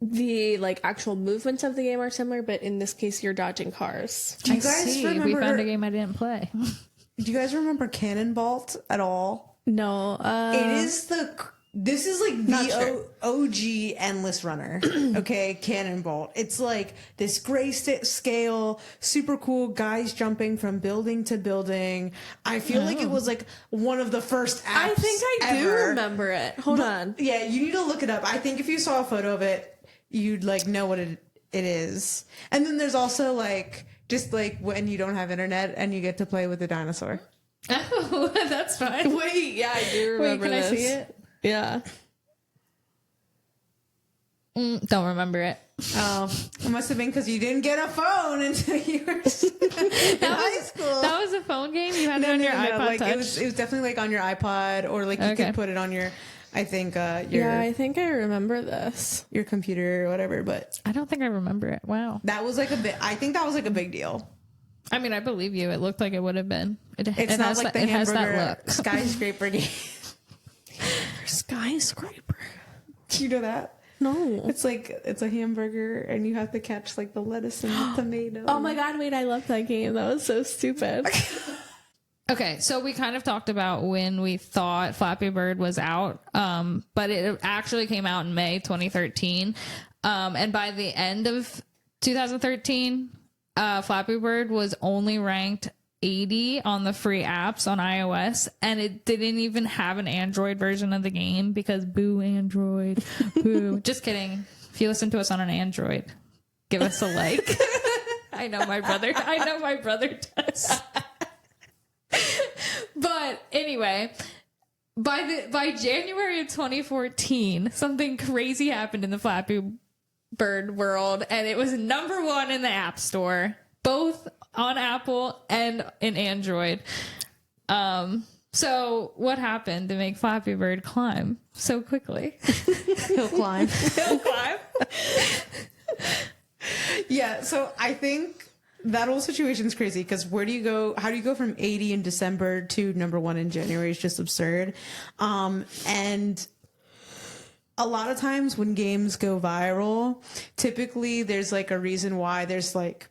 the like actual movements of the game are similar, but in this case, you're dodging cars. Do you guys remember? We found a game I didn't play. Do you guys remember Cannonball at all? No, It is this is like Not the sure. OG Endless Runner. Okay, Cannonball. It's like this grayscale, super cool guys jumping from building to building. I feel like it was like one of the first apps. I think I do ever. remember it. Hold on. Yeah, you need to look it up. I think if you saw a photo of it, you'd like know what it is. And then there's also like just like when you don't have internet and you get to play with a dinosaur. Oh, that's fine. Wait, yeah, I do Wait, remember can I this. see it? Yeah. Don't remember it. Oh, it must have been because you didn't get a phone until you were in high school. That was a phone game you had it on your iPod like Touch. it was definitely like on your iPod, or like you Okay. could put it on your, I think Yeah, I think I remember this. your computer or whatever. But I don't think I remember it. Wow. that was like a bit. I think that was like a big deal. I mean, I believe you. It looked like it would have been. It It's not has like that, the it has that hamburger look. skyscraper game. Skyscraper. Do you know that? No. It's like it's a hamburger and you have to catch like the lettuce and the tomato. Oh my god, wait, I love that game. That was so stupid. Okay, so we kind of talked about when we thought Flappy Bird was out, but it actually came out in May 2013. And by the end of 2013, Flappy Bird was only ranked 80 on the free apps on iOS, and it didn't even have an Android version of the game because boo Android, boo. Just kidding. If you listen to us on an Android, give us a like. I know my brother does. But anyway, by January of 2014, something crazy happened in the Flappy Bird world, and it was #1 in the App Store, both on Apple and in Android. So what happened to make Flappy Bird climb so quickly? He'll climb. He'll climb. Yeah, so I think that whole situation's crazy because where do you go? How do you go from 80 in December to number 1 in January? Is just absurd. And a lot of times when games go viral, typically there's like a reason why. There's like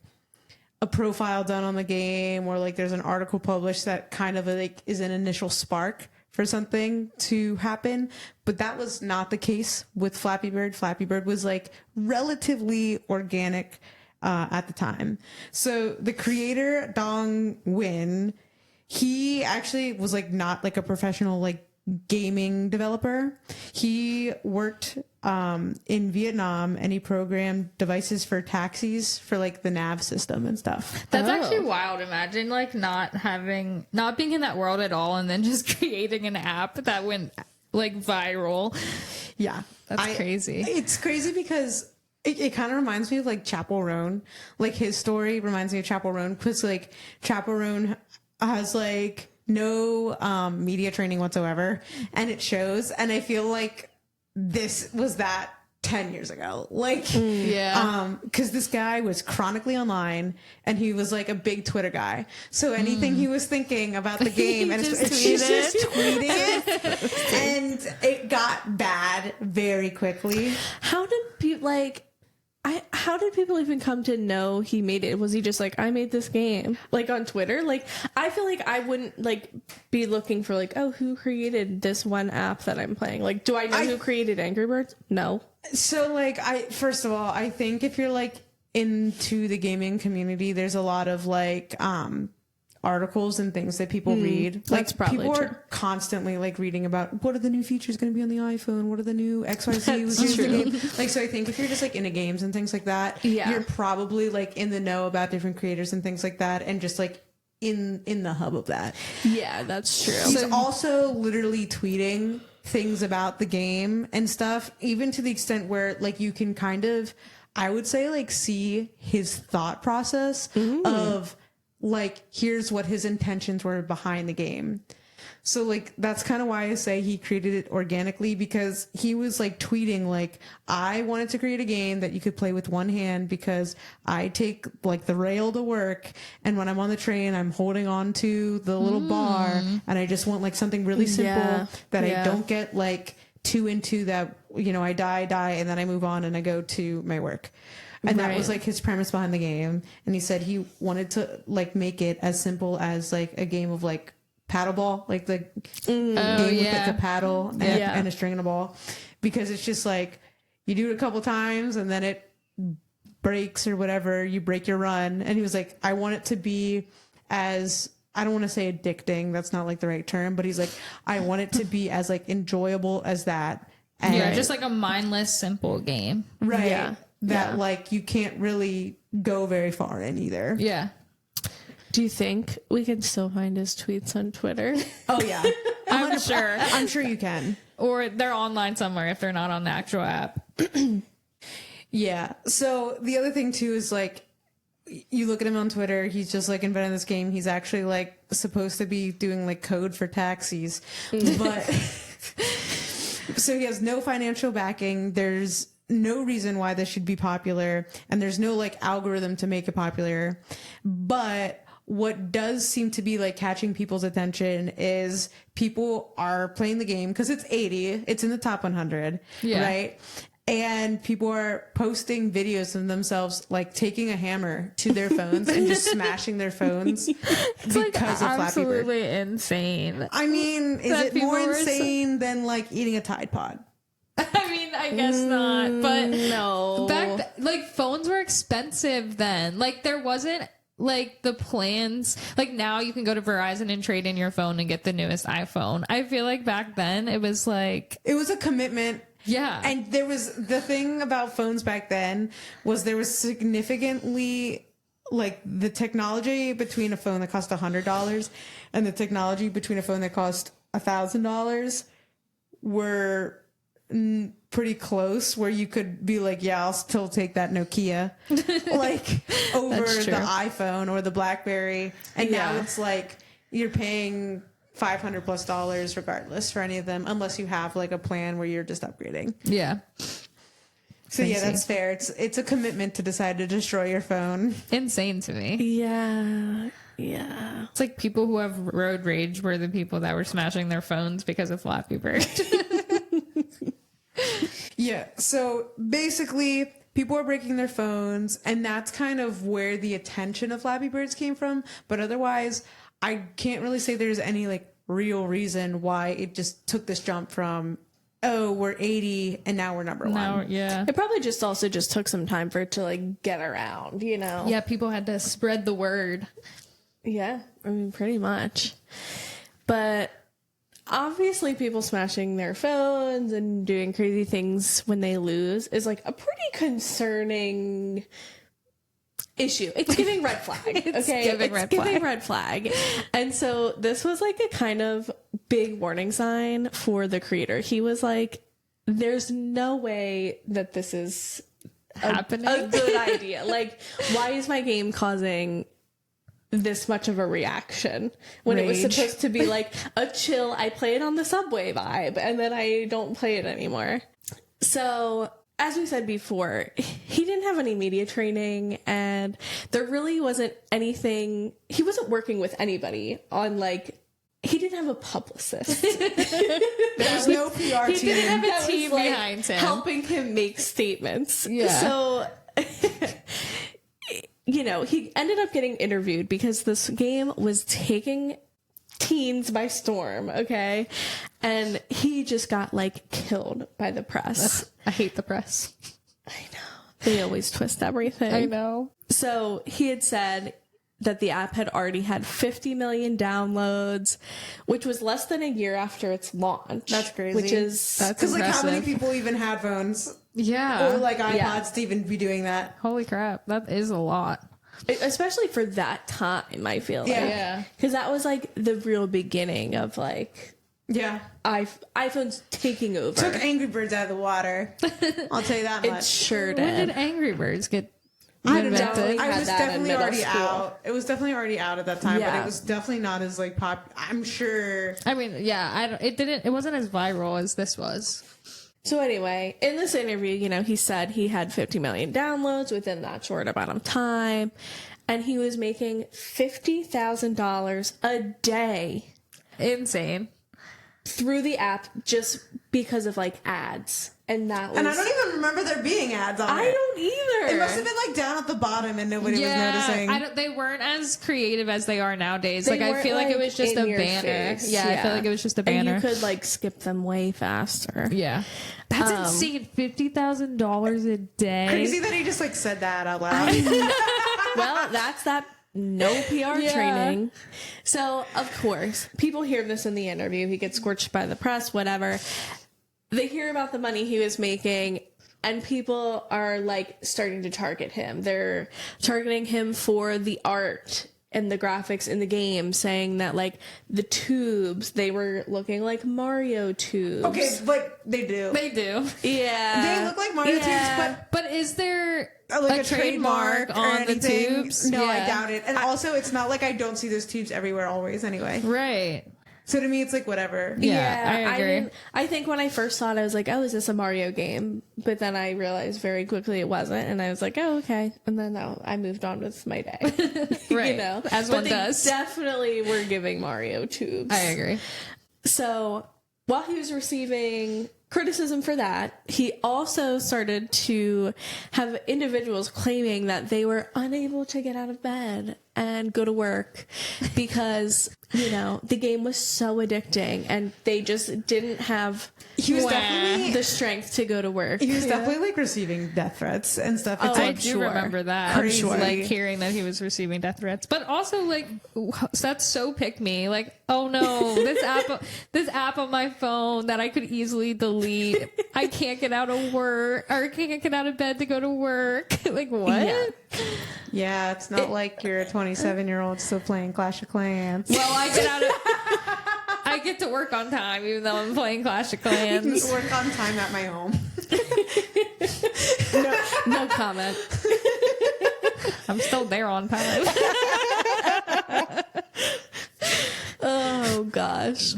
a profile done on the game, or like there's an article published that kind of like is an initial spark for something to happen. But that was not the case with Flappy Bird. Flappy Bird was like relatively organic at the time. So the creator, Dong Nguyen, he actually was like not like a professional like gaming developer. He worked in Vietnam, and he programmed devices for taxis for like the nav system and stuff. That's actually wild. Imagine like not being in that world at all, and then just creating an app that went like viral. Yeah, that's crazy. It's crazy because it kind of reminds me of like Chappell Roan. Like his story reminds me of Chappell Roan because like Chappell Roan has like no media training whatsoever, and it shows. And I feel like this was that 10 years ago, like because this guy was chronically online, and he was like a big Twitter guy, so anything he was thinking about the game and just tweeting it, and it got bad very quickly. How did people how did people even come to know he made it? Was he just like, I made this game, like on Twitter? Like, I feel like I wouldn't like be looking for like, oh, who created this one app that I'm playing? Like, do I know who created Angry Birds? No. So like, first of all, I think if you're like into the gaming community, there's a lot of like articles and things that people read. Like, that's probably people true. are constantly like reading about what are the new features going to be on the iPhone, what are the new XYZ with the game. Like, so I think if you're just like into games and things like that, you're probably like in the know about different creators and things like that, and just like in the hub of that. Yeah, that's true. He's also literally tweeting things about the game and stuff, even to the extent where like you can kind of, I would say, like see his thought process of like, here's what his intentions were behind the game. So like, that's kind of why I say he created it organically, because he was like tweeting like, I wanted to create a game that you could play with one hand because I take like the rail to work, and when I'm on the train, I'm holding on to the little bar, and I just want like something really simple that I don't get like too into that, you know, I die, and then I move on and I go to my work. And that was like his premise behind the game. And he said he wanted to like make it as simple as like a game of like paddleball, like the game with like a paddle and a string and a ball, because it's just like you do it a couple times and then it breaks or whatever, you break your run. And he was like, I want it to be as, I don't want to say addicting, that's not like the right term, but he's like, I want it to be as like enjoyable as that. And just like a mindless, simple game. Right. Yeah. That like you can't really go very far in either. Yeah. Do you think we can still find his tweets on Twitter? Oh yeah. I'm sure. I'm sure you can. Or they're online somewhere if they're not on the actual app. Yeah. So the other thing too is like, you look at him on Twitter, he's just like inventing this game. He's actually like supposed to be doing like code for taxis. But so he has no financial backing. There's no reason why this should be popular, and there's no like algorithm to make it popular. But what does seem to be like catching people's attention is people are playing the game because it's 80, it's in the top 100, right? And people are posting videos of themselves like taking a hammer to their phones and just smashing their phones because like of Flappy Bird. absolutely insane. I mean, is it more insane than like eating a Tide Pod? I mean, I guess not, but no. Like phones were expensive then. Like there wasn't like the plans. Like now you can go to Verizon and trade in your phone and get the newest iPhone. I feel like back then it was like, it was a commitment. Yeah. And there was, the thing about phones back then was there was significantly like the technology between a phone that cost $100 and the technology between a phone that cost $1,000 were pretty close, where you could be like, yeah, I'll still take that Nokia like over the iPhone or the BlackBerry. And now it's like you're paying $500+ regardless for any of them, unless you have like a plan where you're just upgrading. Yeah. So yeah, that's fair. It's a commitment to decide to destroy your phone. Insane to me. Yeah. It's like people who have road rage were the people that were smashing their phones because of Flappy Bird. Yeah. So basically, people are breaking their phones, and that's kind of where the attention of Flappy Birds came from. But otherwise, I can't really say there's any like real reason why it just took this jump from, oh, we're 80 and now we're number one. Yeah. It probably just took some time for it to like get around, you know? Yeah, people had to spread the word. Yeah, I mean, pretty much. But obviously people smashing their phones and doing crazy things when they lose is like a pretty concerning issue. It's giving red flag. It's Okay, giving red flag. And so this was like a kind of big warning sign for the creator. He was like, there's no way that this is Happening. a good idea. Like, why is my game causing this much of a reaction when it was Rage. supposed to be like a chill, I play it on the subway vibe, and then I don't play it anymore? So, as we said before, he didn't have any media training, and there really wasn't anything, he wasn't working with anybody on like, he didn't have a publicist. There's no PR He team. didn't have a a team team behind him. helping him make statements. Yeah. So, you know, he ended up getting interviewed because this game was taking teens by storm, okay? And he just got like killed by the press. I hate the press. I know. They always twist everything. I know. So he had said that the app had already had 50 million downloads, which was less than a year after its launch. That's crazy. Which is That's Because like, how many impressive. people even had phones Yeah. or like iPods Yeah. to even be doing that? Holy crap. That is a lot. especially for that time, I feel like. Yeah. Because that was like the real beginning of like Yeah. iPhone's taking over. Took Angry Birds out of the water. I'll tell you that It much. sure When did. did Angry Birds get I don't know. invented? Had I was that in definitely middle already school. out. It was definitely already out at that time, but Yeah. it was definitely not as like pop. I'm sure. I mean, yeah, it wasn't as viral as this was. So anyway, in this interview, you know, he said he had 50 million downloads within that short amount of time, and he was making $50,000 a day Insane. through the app just because of like ads. And that was And I don't even remember there being ads on it. I don't either. It must have been like down at the bottom and nobody was noticing. They weren't as creative as they are nowadays. They like I weren't, feel like it was just in a your banner. face. Yeah, I feel like it was just a banner. And you could like skip them way faster. Yeah. That's insane. $50,000 a day. Crazy that he just like said that out loud. Well, that's that no PR Yeah. training. So, of course, people hear this in the interview. He gets scorched by the press, whatever. They hear about the money he was making, and people are like starting to target him. They're targeting him for the art and the graphics in the game, saying that like the tubes, they were looking like Mario tubes. Okay, but they do. They do. Yeah. They look like Mario Yeah. tubes, But is there but like a trademark or on the anything. tubes? No, I Yeah. doubt it. And also, it's not like I don't see those tubes everywhere always anyway. Right. So to me, it's like whatever. Yeah, I agree. I think when I first saw it, I was like, oh, is this a Mario game? But then I realized very quickly it wasn't. And I was like, oh, okay. And then I moved on with my day. Right. You know? As But one they does. definitely were giving Mario tubes. I agree. So while he was receiving criticism for that, he also started to have individuals claiming that they were unable to get out of bed and go to work because, you know, the game was so addicting and they just didn't have He was Wow. definitely the strength to go to work. he was definitely like receiving death threats and stuff. It's I like do sure. remember that. Crazy. Like hearing that he was receiving death threats, but also like that's so pick me. Like, oh no, this app on my phone that I could easily delete. I can't get out of work or can't get out of bed to go to work. Like what? Yeah. yeah, it's not like you're a 27-year-old still playing Clash of Clans. Well, I get to work on time even though I'm playing Clash of Clans. Work on time at my home. No comment. I'm still there on time. Oh gosh.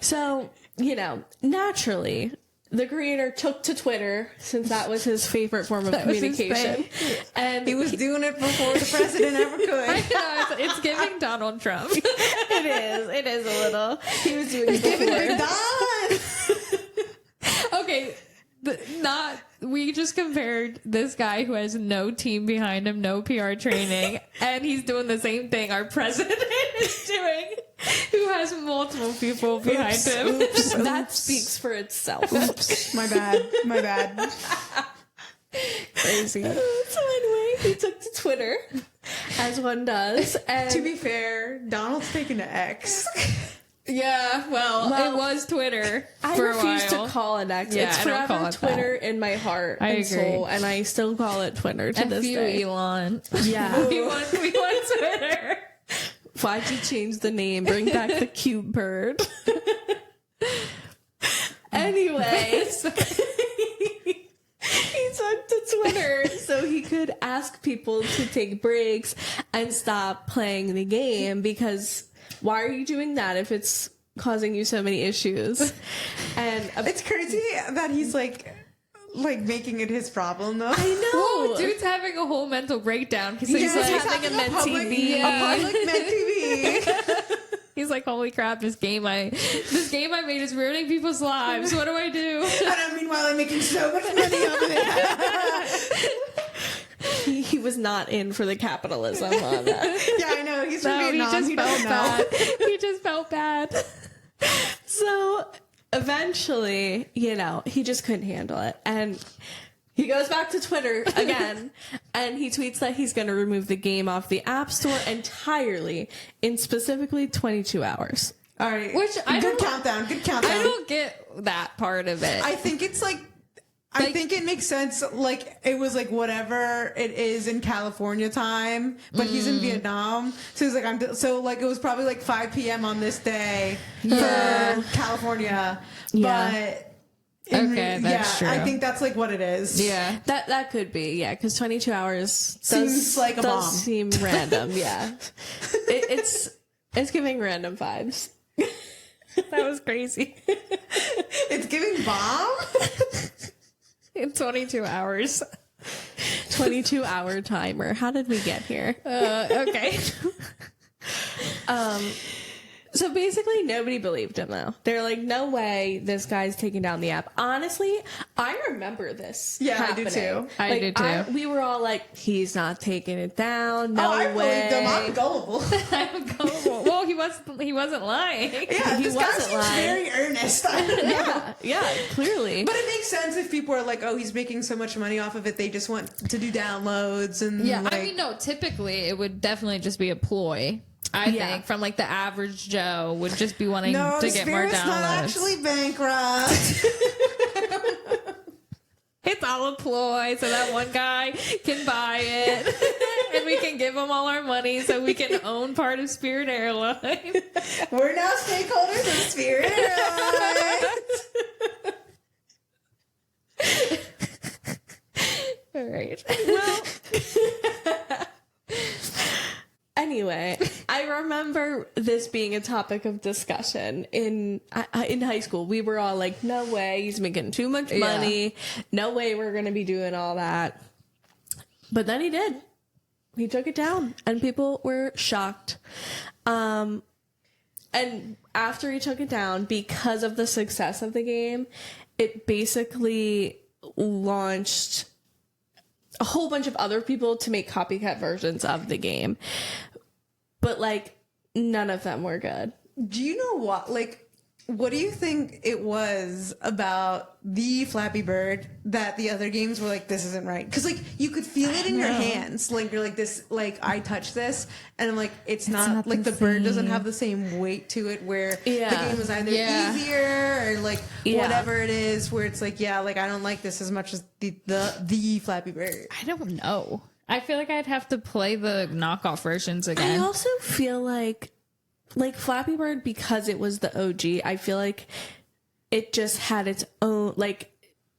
So, naturally, the creator took to Twitter since that was his favorite form of communication. And he was doing it before the president ever could. I know, it's giving Donald Trump. It is a little. He was doing it before. Okay, we just compared this guy who has no team behind him, no PR training, and he's doing the same thing our president is doing, who has multiple people behind him. That speaks for itself. Oops, my bad. Crazy. So anyway, he took to Twitter, as one does. And to be fair, Donald's taken to X. Yeah, well, it was Twitter I for refuse a while. to call it X. Yeah, it's I don't forever call it Twitter in my heart I and agree. soul, and I still call it Twitter to this day. Elon. Yeah. we want Twitter. Why'd you change the name? Bring back the cute bird. Anyway, he took to Twitter so he could ask people to take breaks and stop playing the game, because why are you doing that if it's causing you so many issues? And It's crazy that he's like making it his problem though. I know. Whoa, dude's having a whole mental breakdown because he's He's like, having a med public, TV. a public med TV. he's like, holy crap, this game I made is ruining people's lives. What do I do? And meanwhile, I'm making so much money off of it. He was not in for the capitalism on that. Yeah, I know. He's from No, he Vietnam. just He felt doesn't know. bad. He just felt bad. So eventually, he just couldn't handle it. And he goes back to Twitter again, and he tweets that he's going to remove the game off the App Store entirely in specifically 22 hours. All right. Which I good don't- countdown. Good countdown. I don't get that part of it. I think it's I think it makes sense. Like, it was like whatever it is in California time, but he's in Vietnam. So he's like, it was probably like 5 p.m. on this day for California. Yeah. But Okay, that's true. I think that's like what it is. yeah. That could be, yeah, because 22 hours Seems like a does bomb. seem random, yeah. It's giving random vibes. That was crazy. It's giving bomb. In 22 hours. 22-hour timer. How did we get here? Okay. So basically, nobody believed him, though. They're like, no way this guy's taking down the app. Honestly, I remember this. Yeah, I do happening. too. I do too. We were all like, he's not taking it down. No I way. believed him. I'm gullible. Well, he wasn't lying. Yeah, He this guy wasn't seems lying. very earnest. I don't know. Yeah, clearly. But it makes sense if people are like, oh, he's making so much money off of it, they just want to do downloads and Yeah, like, I mean, no, typically it would definitely just be a ploy. I think from like the average Joe would just be wanting no, to get more Spirit's downloads. not actually bankrupt. It's all a ploy so that one guy can buy it and we can give him all our money so we can own part of Spirit Airlines. We're now stakeholders of Spirit Airlines. All right. Well, anyway, I remember this being a topic of discussion in high school. We were all like, no way, he's making too much money. No way we're going to be doing all that. But then he did. He took it down, and people were shocked. And after he took it down, because of the success of the game, it basically launched a whole bunch of other people to make copycat versions of the game. But, like, none of them were good. Do you know what? Like, what do you think it was about the Flappy Bird that the other games were like, this isn't right? Because, like, you could feel it in your hands. Like, you're like, this, like, I touch this, and I'm like, it's not like the bird doesn't have the same weight to it where the game is either easier or, like, whatever it is, where it's like, yeah, like, I don't like this as much as the Flappy Bird. I don't know. I feel like I'd have to play the knockoff versions again. I also feel like Flappy Bird, because it was the OG, I feel like it just had its own, like,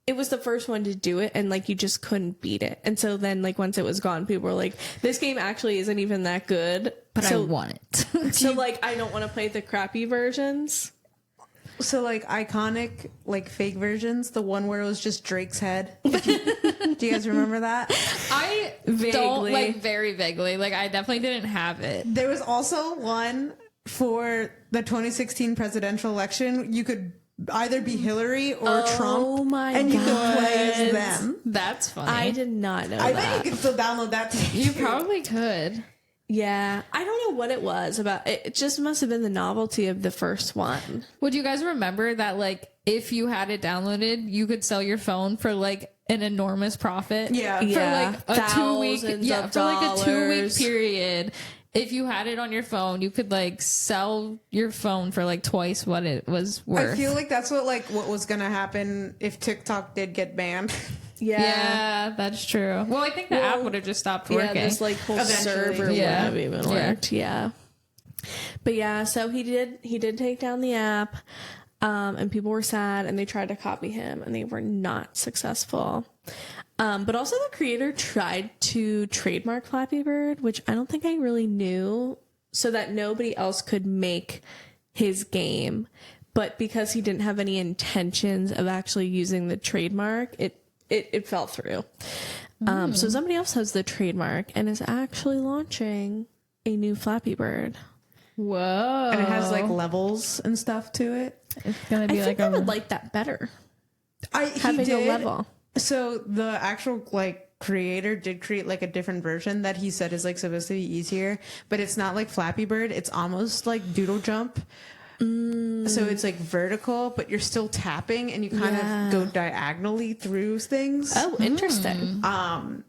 it was the first one to do it, and, like, you just couldn't beat it. And so then, like, once it was gone, people were like, this game actually isn't even that good, but I want it. So, like, I don't want to play the crappy versions. So, like, iconic, like, fake versions, the one where it was just Drake's head. Do you guys remember that? I don't, like, very vaguely. Like, I definitely didn't have it. There was also one for the 2016 presidential election. You could either be Hillary or Trump. And you could play as them. That's funny. I did not know I that. bet you could still download that too. You probably could. Yeah, I don't know what it was about. It just must have been the novelty of the first one. Would you guys remember that, like, if you had it downloaded, you could sell your phone for, like, an enormous profit? Yeah. For, Yeah. like, a 2-week... Yeah, for, like, a 2-week $2,000. period. If you had it on your phone, you could, like, sell your phone for, like, twice what it was worth. I feel like that's what was going to happen if TikTok did get banned. Yeah, that's true. Well, I think the app would have just stopped working. Yeah, this like whole Eventually. server wouldn't Yeah. have even worked. Yeah. But yeah, so he did take down the app, and people were sad and they tried to copy him and they were not successful. But also the creator tried to trademark Flappy Bird, which I don't think I really knew, so that nobody else could make his game. But because he didn't have any intentions of actually using the trademark, it fell through. So somebody else has the trademark and is actually launching a new Flappy Bird. Whoa. And it has, like, levels and stuff to it. It's going to I be think like I would like that better. He Having did. a level. So the actual, like, creator did create, like, a different version that he said is, like, supposed to be easier, but it's not like Flappy Bird. It's almost like Doodle Jump. So it's, like, vertical, but you're still tapping and you kind of go diagonally through things. Oh, interesting. And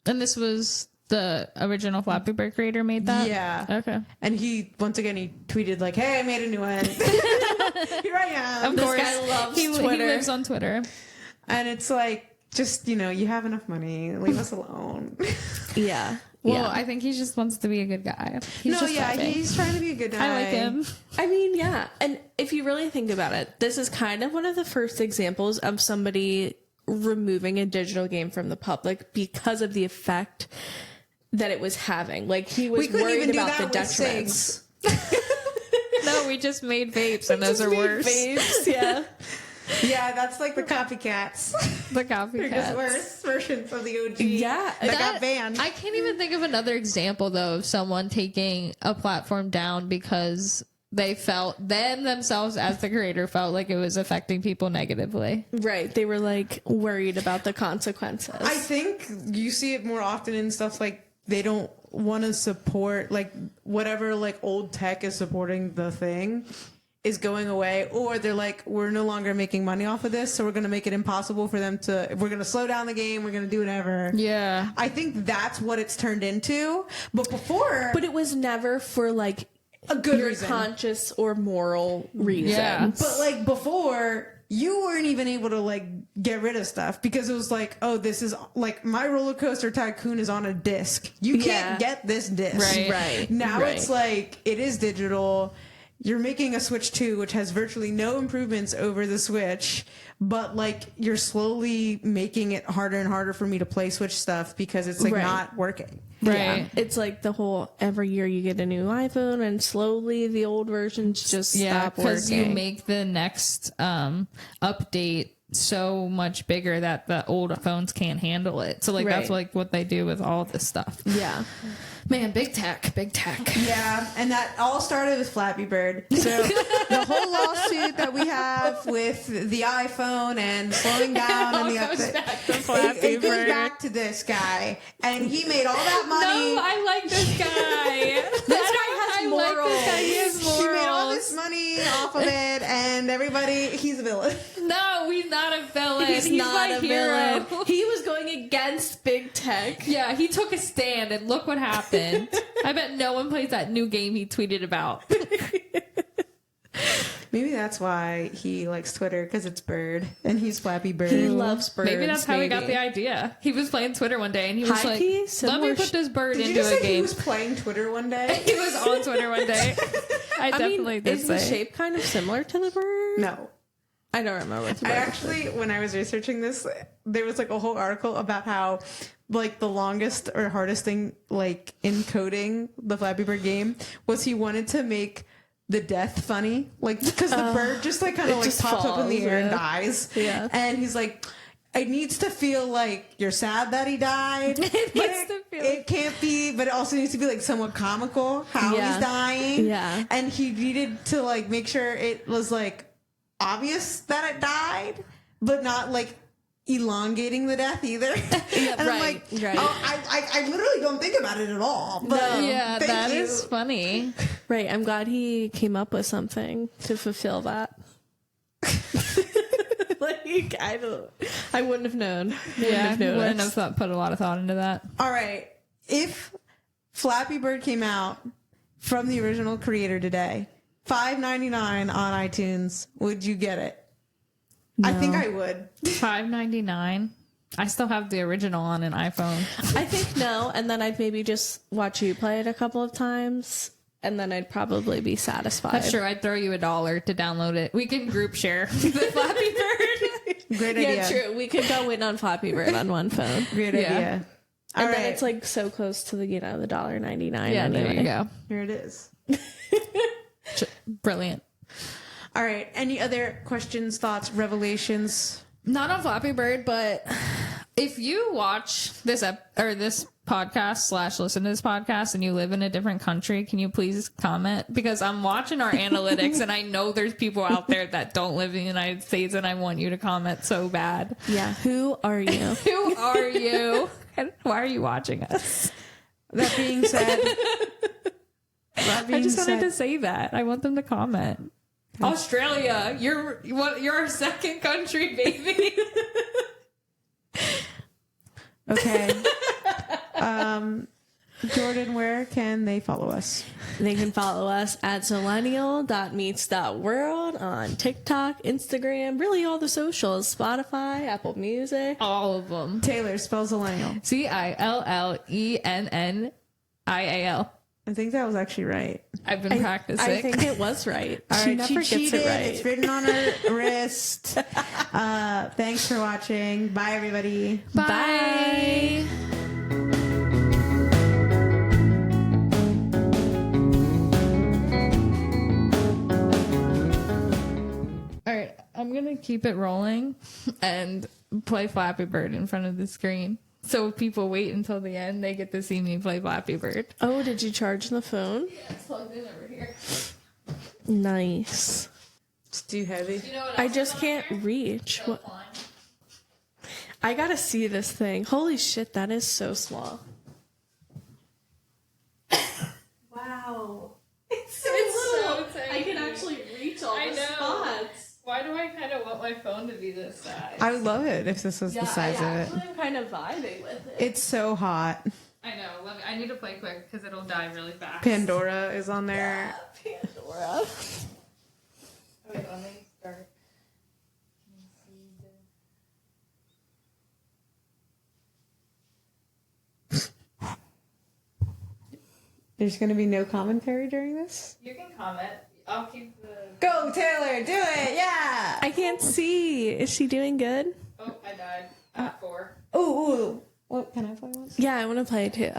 this was the original Flappy Bird creator made that? Yeah. Okay. And he, once again, he tweeted, like, hey, I made a new one. Here I am. Of course. guy loves he Twitter. lives on Twitter. And it's like, just, you know, you have enough money. Leave us alone. Yeah. Well, Yeah. I think he just wants to be a good guy. He's just vibing. he's trying to be a good guy. I like him. I mean, yeah. And if you really think about it, this is kind of one of the first examples of somebody removing a digital game from the public because of the effect that it was having. Like, he was worried about the detriments. No, we just made vapes and those are worse. Vapes, yeah. Yeah, that's like the copycats. The They're just copycats. worse versions of the OG. Yeah. That got banned. I can't even think of another example, though, of someone taking a platform down because they felt, themselves as the creator, felt like it was affecting people negatively. Right. They were, like, worried about the consequences. I think you see it more often in stuff like they don't want to support, like, whatever, like, old tech is supporting the thing is going away, or they're like, we're no longer making money off of this, so we're going to make it impossible for them to, we're going to slow down the game, we're going to do whatever. Yeah. I think that's what it's turned into. But before, But it was never for, like, a good your reason. conscious or moral reason. Yeah. But like before, you weren't even able to like get rid of stuff because it was like, oh, this is like my roller coaster tycoon is on a disc. You can't get this disc. Right. Now Right. it's like it is digital. You're making a Switch 2, which has virtually no improvements over the Switch, but like you're slowly making it harder and harder for me to play Switch stuff because it's like Right. not working. Right. Yeah. It's like the whole every year you get a new iPhone and slowly the old versions just stop because working. you make the next update so much bigger that the old phones can't handle it. So like that's Right. like what they do with all this stuff. Yeah. Man, big tech. Yeah, and that all started with Flappy Bird. So the whole lawsuit that we have with the iPhone and slowing down and the update, it goes back to this guy, and he made all that money. No, I like this guy. This guy has morals. Like this guy. He has morals. He made all this money off of it, and everybody, he's a villain. No, he's not a villain. He's not my a hero. villain. He was going against big tech. Yeah, he took a stand, and look what happened. I bet no one plays that new game he tweeted about. Maybe that's why he likes Twitter, because it's Bird, and he's Flappy Bird. He loves birds. Maybe that's how he got the idea. He was playing Twitter one day, and he was High-key, like, "Let similar me put this bird Did you into just a say he game." was playing Twitter one day? He was on Twitter one day. I definitely did is the say. shape kind of similar to the bird? No. I don't remember what the I bird actually, when I was researching this, there was like a whole article about how like the longest or hardest thing like in coding the Flappy Bird game was he wanted to make the death funny, like because the bird just like kind of like just pops up in the falls, air and yeah. dies. Yeah. And he's like, it needs to feel like you're sad that he died. It can't be, but it also needs to be like somewhat comical how Yeah. he's dying. Yeah. And he needed to like make sure it was like obvious that it died, but not like elongating the death either. Yeah, and I'm right, like, right. oh, I literally don't think about it at all. But Yeah, thank that you. is funny. Right, I'm glad he came up with something to fulfill that. Like, I wouldn't have known. Yeah, Wouldn't have wouldn't noticed. have put a lot of thought into that. All right. If Flappy Bird came out from the original creator today, $5.99 on iTunes, would you get it? I think I would. $5.99. I still have the original on an iPhone. I think no, and then I'd maybe just watch you play it a couple of times, and then I'd probably be satisfied. That's true. I'd throw you $1 to download it. We can group share the Flappy Bird. Great Yeah, idea. true. We could go in on Flappy Bird on one phone. Great Yeah. idea. All And right. then it's like so close to the, the $1.99. Yeah, anyway. there you go. Here it is. Brilliant. All right. Any other questions, thoughts, revelations? Not on Flappy Bird, but if you watch this this podcast / listen to this podcast and you live in a different country, can you please comment? Because I'm watching our analytics and I know there's people out there that don't live in the United States, and I want you to comment so bad. Yeah, who are you? Who are you? And why are you watching us? That being said, I just wanted to say that. I want them to comment. Australia, you're our second country, baby. Okay. Jordan, where can they follow us? They can follow us at zillennial.meets.world on TikTok, Instagram, really all the socials, Spotify, Apple Music. All of them. Taylor, spell Zillennial. Zillennial. I think that was actually right. I've been practicing. I think it was right. All She right, never she gets cheated. it right. It's written on her wrist. Thanks for watching. Bye, everybody. Bye. All right, I'm gonna keep it rolling and play Flappy Bird in front of the screen. So if people wait until the end, they get to see me play Flappy Bird. Oh, did you charge the phone? Yeah, it's plugged in over here. Nice. It's too heavy. You know what I else just is on can't there? reach. What? Fine. I gotta see this thing. Holy shit, that is so small. Wow. It's so little. So I can tiny. actually reach all I the know. spots. Why do I kind of want my phone to be this size? I would love it if this was the size of it. I'm kind of vibing with it. It's so hot. I know. I need to play quick because it'll die really fast. Pandora is on there. Pandora. Wait, let me start. There's going to be no commentary during this? You can comment. I'll keep the. Go, Taylor. Do it. Yeah. I can't see. Is she doing good? Oh, I died. At 4. Ooh. What, can I play once? Yeah, I want to play too.